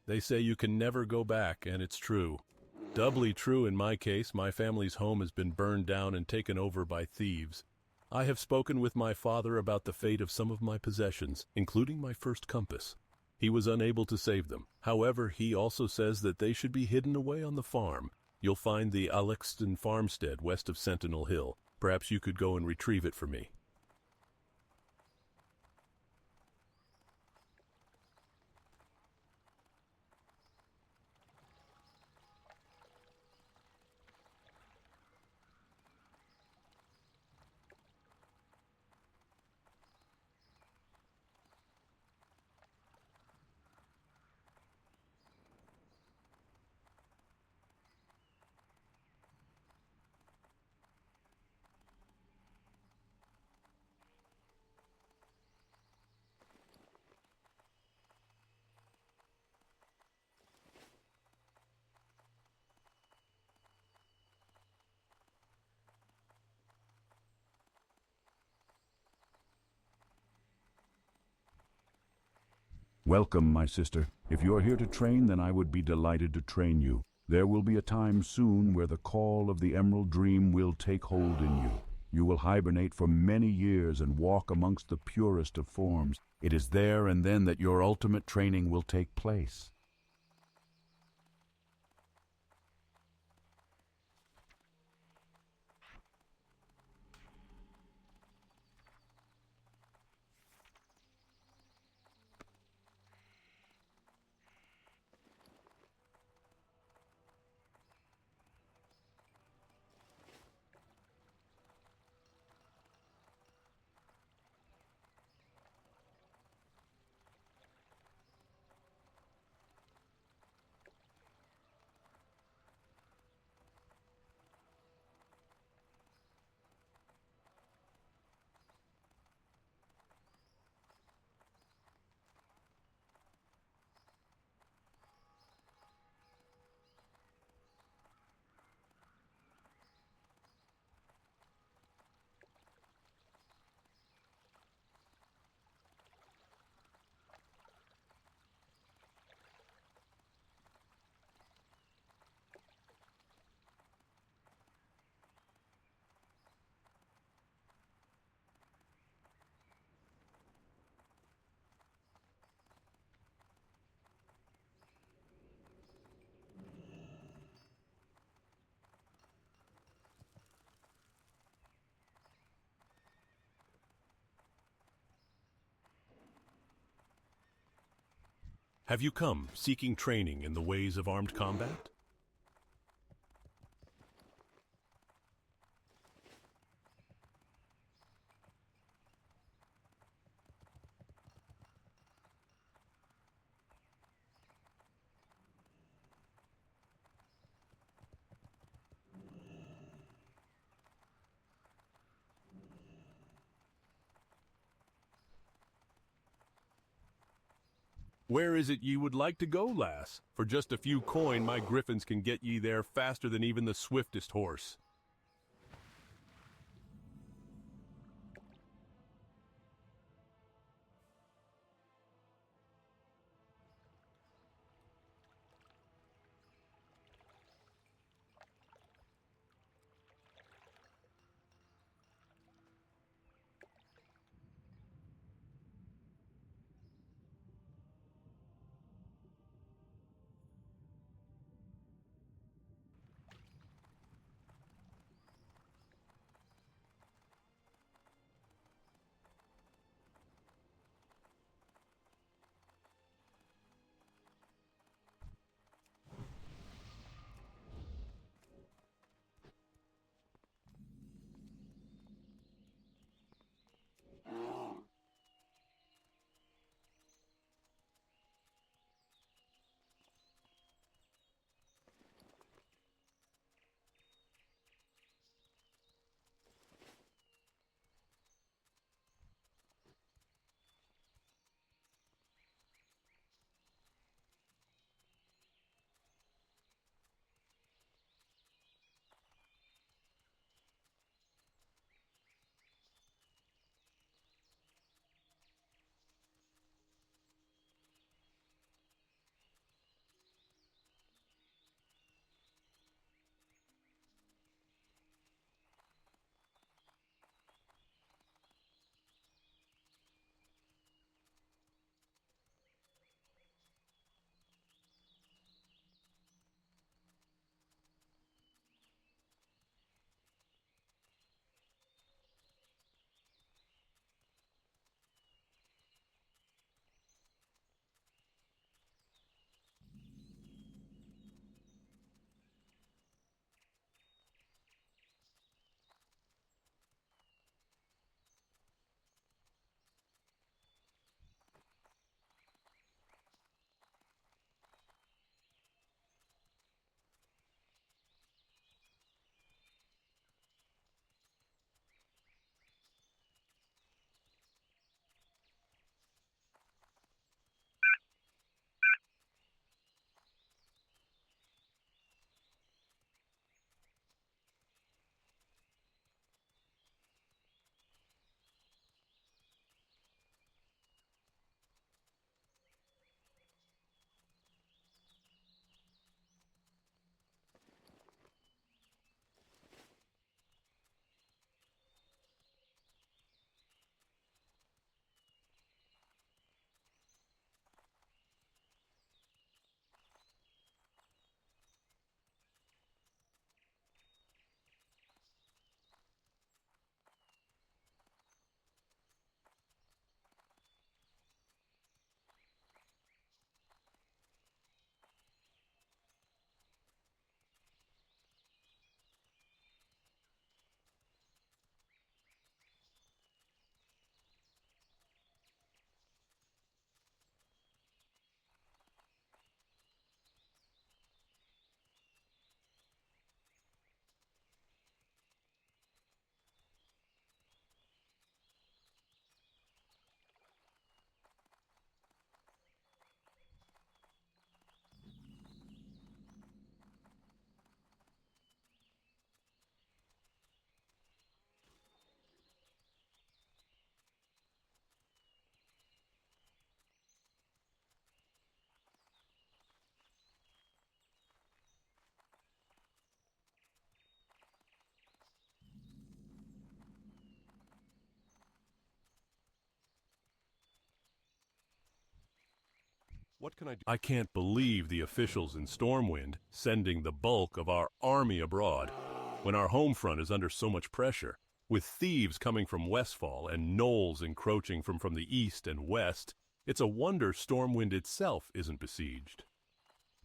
They say you can never go back, and it's true. Doubly true in my case. My family's home has been burned down and taken over by thieves. I have spoken with my father about the fate of some of my possessions, including my first compass. He was unable to save them. However, he also says that they should be hidden away on the farm. You'll find the Alexton farmstead west of Sentinel Hill. Perhaps you could go and retrieve it for me. Welcome, my sister. If you are here to train, then I would be delighted to train you. There will be a time soon where the call of the Emerald Dream will take hold in you. You will hibernate for many years and walk amongst the purest of forms. It is there and then that your ultimate training will take place. Have you come seeking training in the ways of armed combat? Where is it ye would like to go, lass? For just a few coin, my griffins can get ye there faster than even the swiftest horse. What can I do? I can't believe the officials in Stormwind sending the bulk of our army abroad when our home front is under so much pressure. With thieves coming from Westfall and gnolls encroaching from the east and west, it's a wonder Stormwind itself isn't besieged.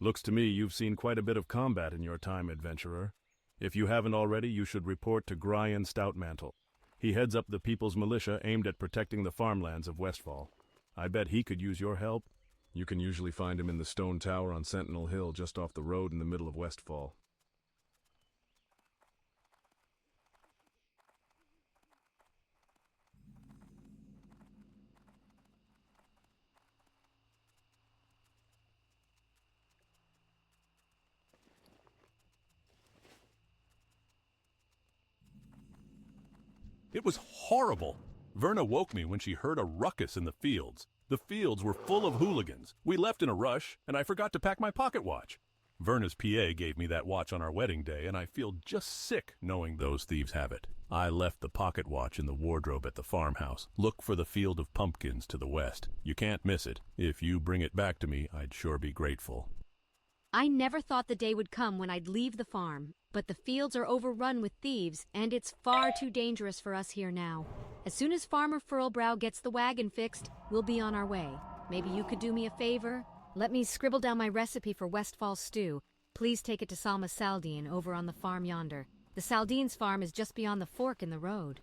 Looks to me you've seen quite a bit of combat in your time, adventurer. If you haven't already, you should report to Gryan Stoutmantle. He heads up the People's Militia aimed at protecting the farmlands of Westfall. I bet he could use your help. You can usually find him in the stone tower on Sentinel Hill just off the road in the middle of Westfall. It was horrible. Verna woke me when she heard a ruckus in the fields. The fields were full of hooligans. We left in a rush, and I forgot to pack my pocket watch. Verna's PA gave me that watch on our wedding day, and I feel just sick knowing those thieves have it. I left the pocket watch in the wardrobe at the farmhouse. Look for the field of pumpkins to the west. You can't miss it. If you bring it back to me, I'd sure be grateful. I never thought the day would come when I'd leave the farm, but the fields are overrun with thieves, and it's far too dangerous for us here now. As soon as Farmer Furlbrow gets the wagon fixed, we'll be on our way. Maybe you could do me a favor? Let me scribble down my recipe for Westfall stew. Please take it to Salma Saldine over on the farm yonder. The Saldine's farm is just beyond the fork in the road.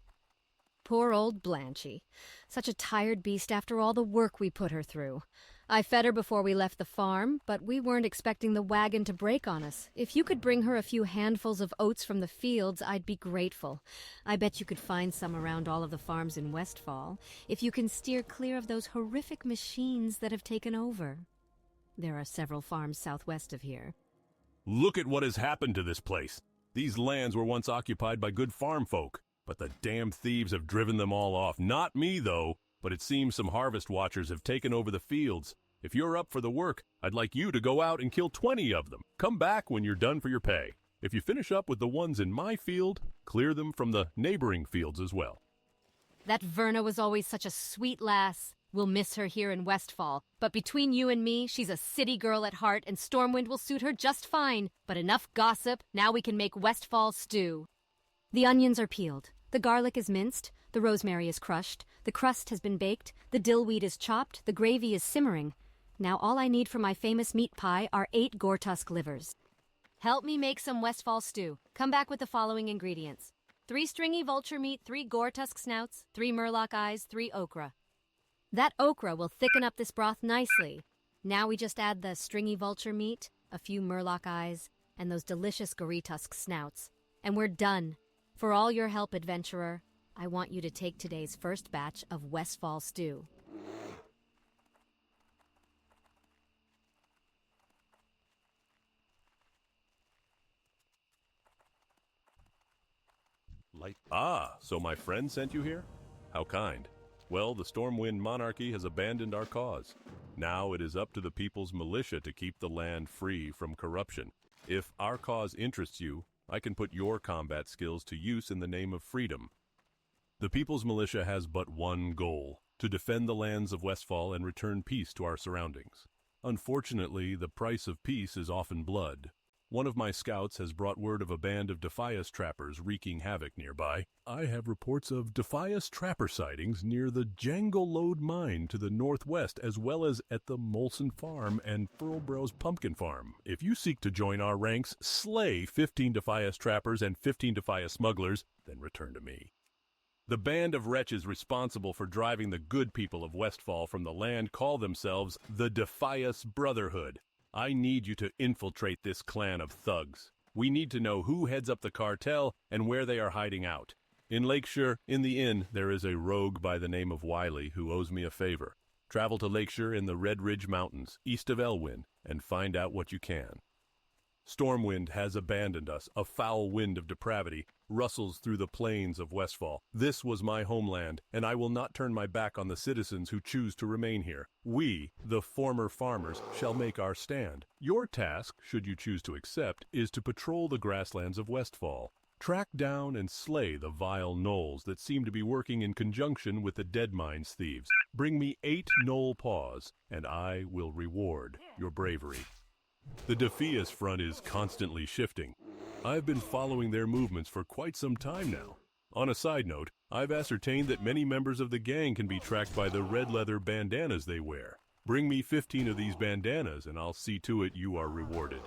Poor old Blanchy. Such a tired beast after all the work we put her through. I fed her before we left the farm, but we weren't expecting the wagon to break on us. If you could bring her a few handfuls of oats from the fields, I'd be grateful. I bet you could find some around all of the farms in Westfall, if you can steer clear of those horrific machines that have taken over. There are several farms southwest of here. Look at what has happened to this place. These lands were once occupied by good farm folk, but the damn thieves have driven them all off. Not me, though, but it seems some harvest watchers have taken over the fields. If you're up for the work, I'd like you to go out and kill 20 of them. Come back when you're done for your pay. If you finish up with the ones in my field, clear them from the neighboring fields as well. That Verna was always such a sweet lass. We'll miss her here in Westfall, but between you and me, she's a city girl at heart, and Stormwind will suit her just fine. But enough gossip, now we can make Westfall stew. The onions are peeled, the garlic is minced, the rosemary is crushed, the crust has been baked, the dillweed is chopped, the gravy is simmering. Now all I need for my famous meat pie are 8 Gortusk livers. Help me make some Westfall stew. Come back with the following ingredients. 3 stringy vulture meat, 3 Gortusk snouts, 3 murloc eyes, 3 okra. That okra will thicken up this broth nicely. Now we just add the stringy vulture meat, a few murloc eyes, and those delicious Gortusk snouts. And we're done. For all your help, adventurer, I want you to take today's first batch of Westfall stew. Ah, so my friend sent you here? How kind. Well, the Stormwind monarchy has abandoned our cause. Now it is up to the People's Militia to keep the land free from corruption. If our cause interests you, I can put your combat skills to use in the name of freedom. The People's Militia has but one goal, to defend the lands of Westfall and return peace to our surroundings. Unfortunately, the price of peace is often blood. One of my scouts has brought word of a band of Defias trappers wreaking havoc nearby. I have reports of Defias trapper sightings near the Jangle Lode mine to the northwest, as well as at the Molson Farm and Furlbrow's Pumpkin Farm. If you seek to join our ranks, slay 15 Defias trappers and 15 Defias smugglers, then return to me. The band of wretches responsible for driving the good people of Westfall from the land call themselves the Defias Brotherhood. I need you to infiltrate this clan of thugs. We need to know who heads up the cartel and where they are hiding out. In Lakeshire, in the inn, there is a rogue by the name of Wiley who owes me a favor. Travel to Lakeshire in the Red Ridge Mountains, east of Elwyn, and find out what you can. Stormwind has abandoned us. A foul wind of depravity rustles through the plains of Westfall. This was my homeland, and I will not turn my back on the citizens who choose to remain here. We, the former farmers, shall make our stand. Your task, should you choose to accept, is to patrol the grasslands of Westfall. Track down and slay the vile gnolls that seem to be working in conjunction with the Deadmines thieves. Bring me 8 gnoll paws, and I will reward your bravery. The Defias front is constantly shifting. I've been following their movements for quite some time now. On a side note, I've ascertained that many members of the gang can be tracked by the red leather bandanas they wear. Bring me 15 of these bandanas, and I'll see to it you are rewarded.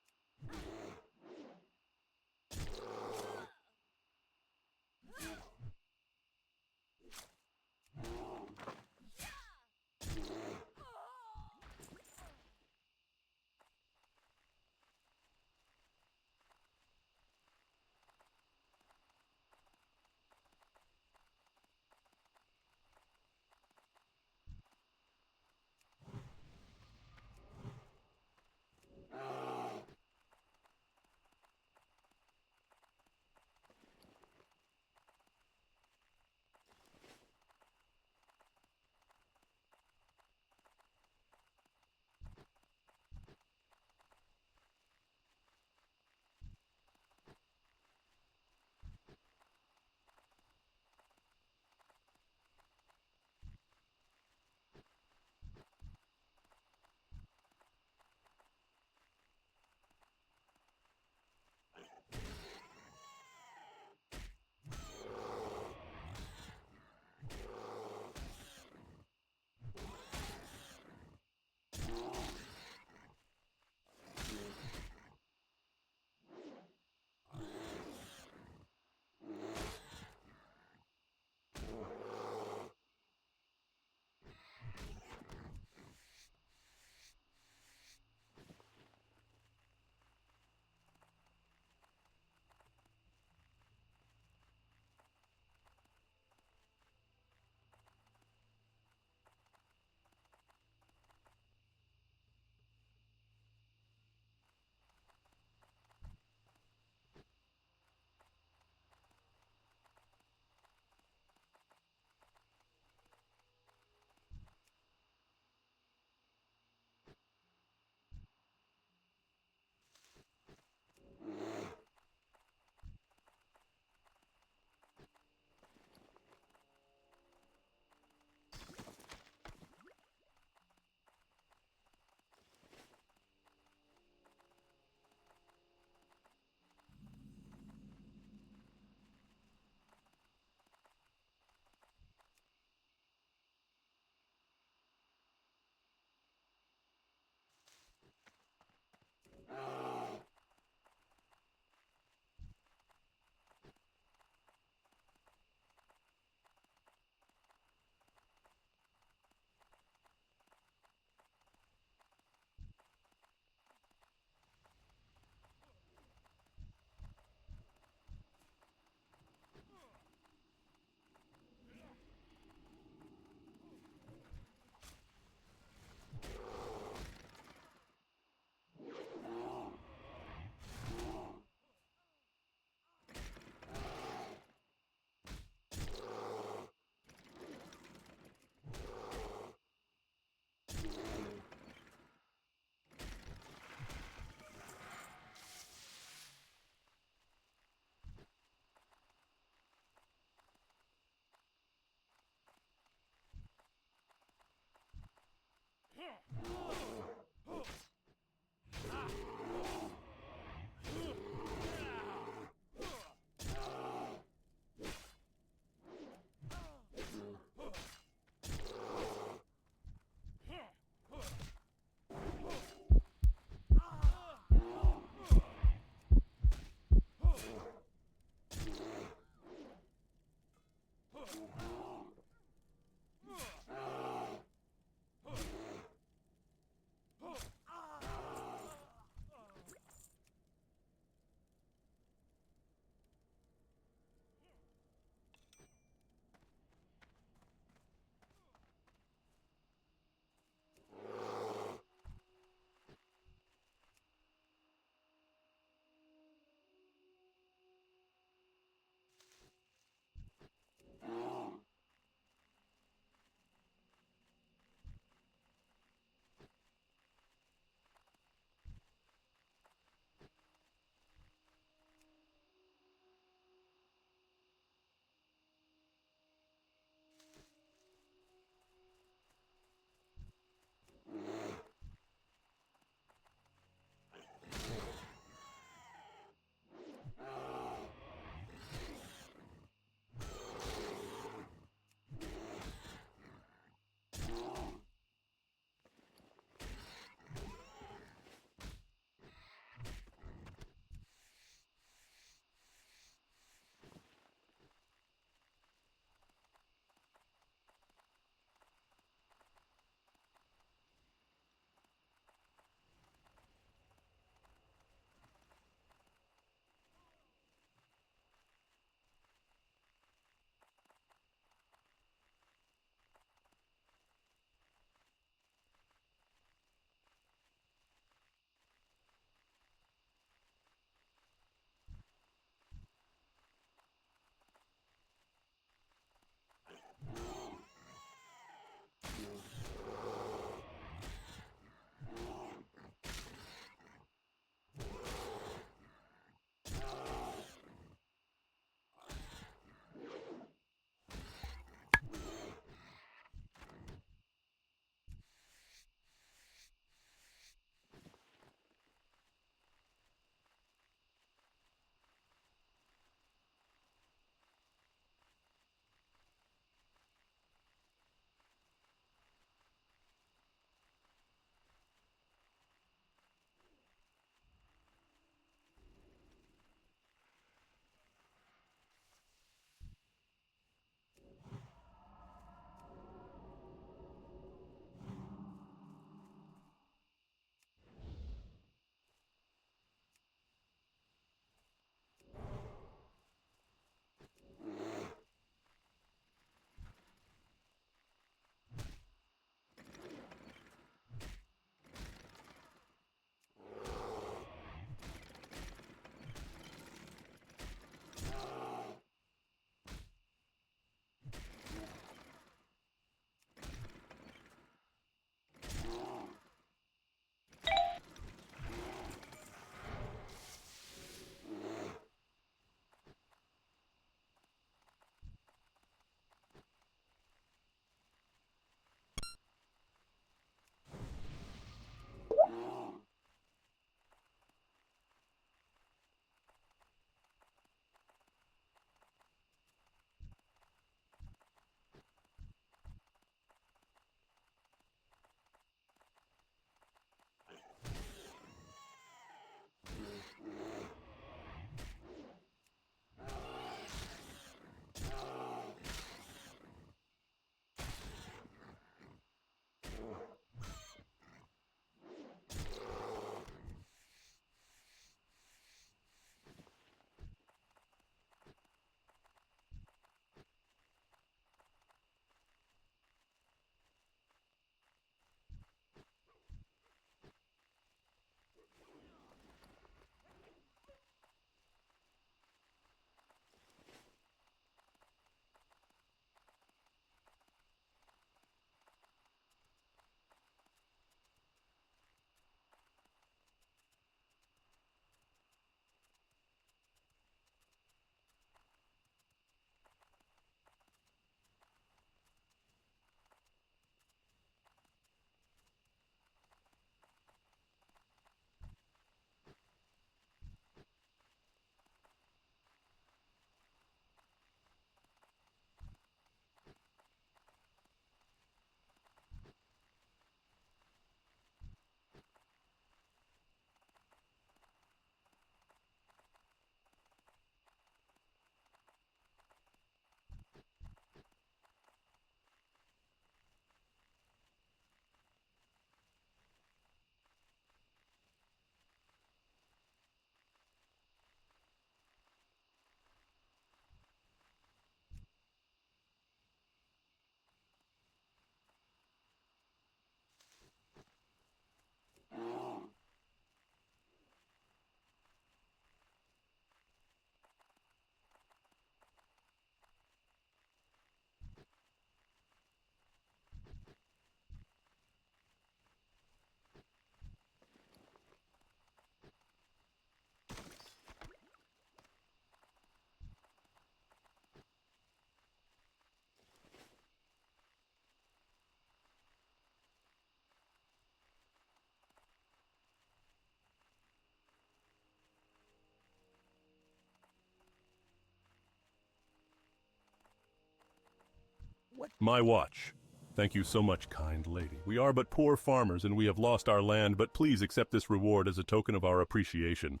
My watch. Thank you so much, kind lady. We are but poor farmers and we have lost our land, but please accept this reward as a token of our appreciation.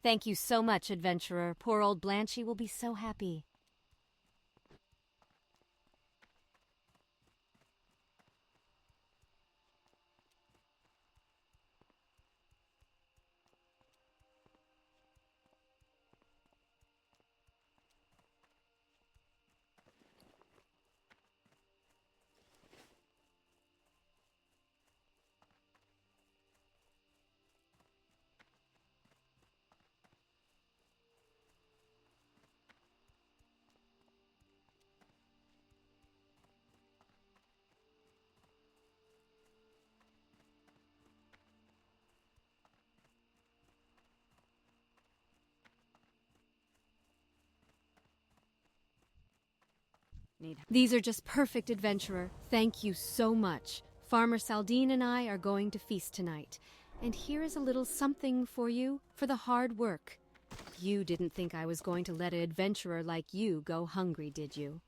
Thank you so much, adventurer. Poor old Blanchy will be so happy. These are just perfect, adventurer. Thank you so much. Farmer Saldine and I are going to feast tonight. And here is a little something for you for the hard work. You didn't think I was going to let an adventurer like you go hungry, did you?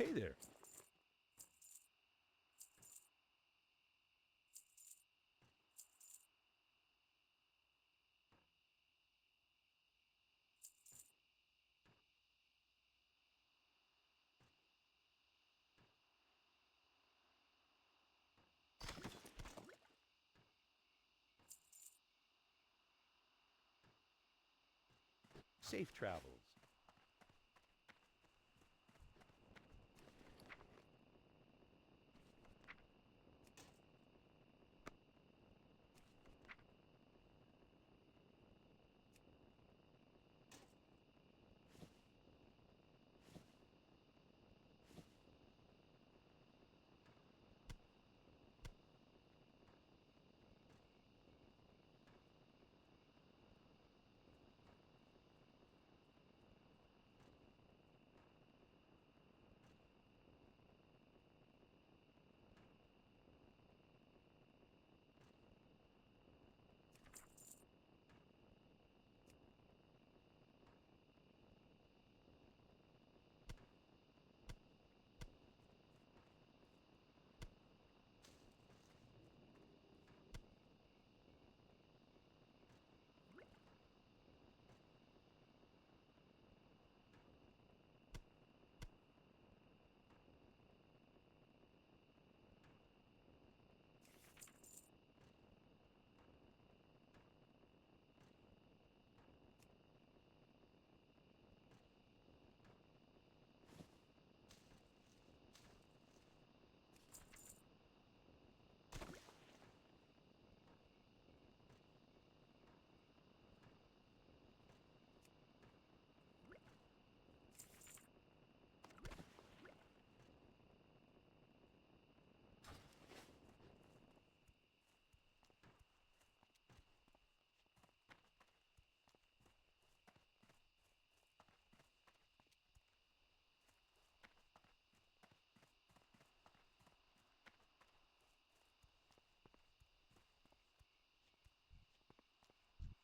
Hey there. Safe travels.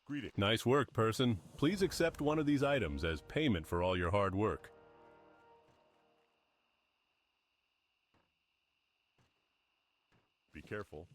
Greeting. Nice work, person. Please accept one of these items as payment for all your hard work. Be careful.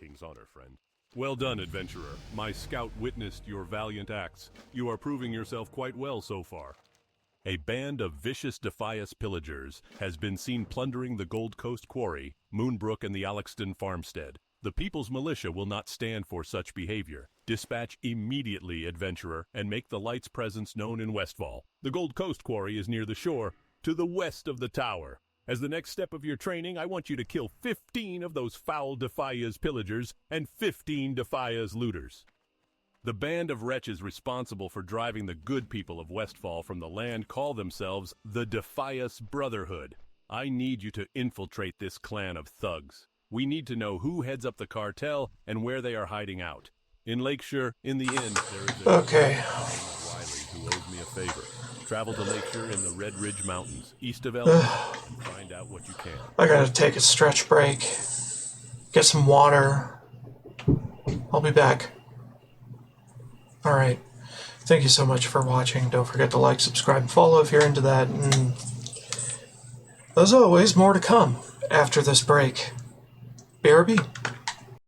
King's honor, friend. Well done, adventurer. My scout witnessed your valiant acts. You are proving yourself quite well so far. A band of vicious Defias pillagers has been seen plundering the Gold Coast Quarry, Moonbrook, and the Alexton farmstead. The People's Militia will not stand for such behavior. Dispatch immediately, adventurer, and make the light's presence known in Westfall. The Gold Coast Quarry is near the shore, to the west of the tower. As the next step of your training, I want you to kill 15 of those foul Defias pillagers and 15 Defias looters. The band of wretches responsible for driving the good people of Westfall from the land call themselves the Defias Brotherhood. I need you to infiltrate this clan of thugs. We need to know who heads up the cartel and where they are hiding out. In Lakeshire, in the inn, there is a Okay. Wiley who owes me a favor. Travel to Lakeshire in the Red Ridge Mountains, east of Elmwood, and find out what you can. I gotta take a stretch break. Get some water. I'll be back. Alright. Thank you so much for watching. Don't forget to like, subscribe, and follow if you're into that. And as always, more to come after this break. BRB.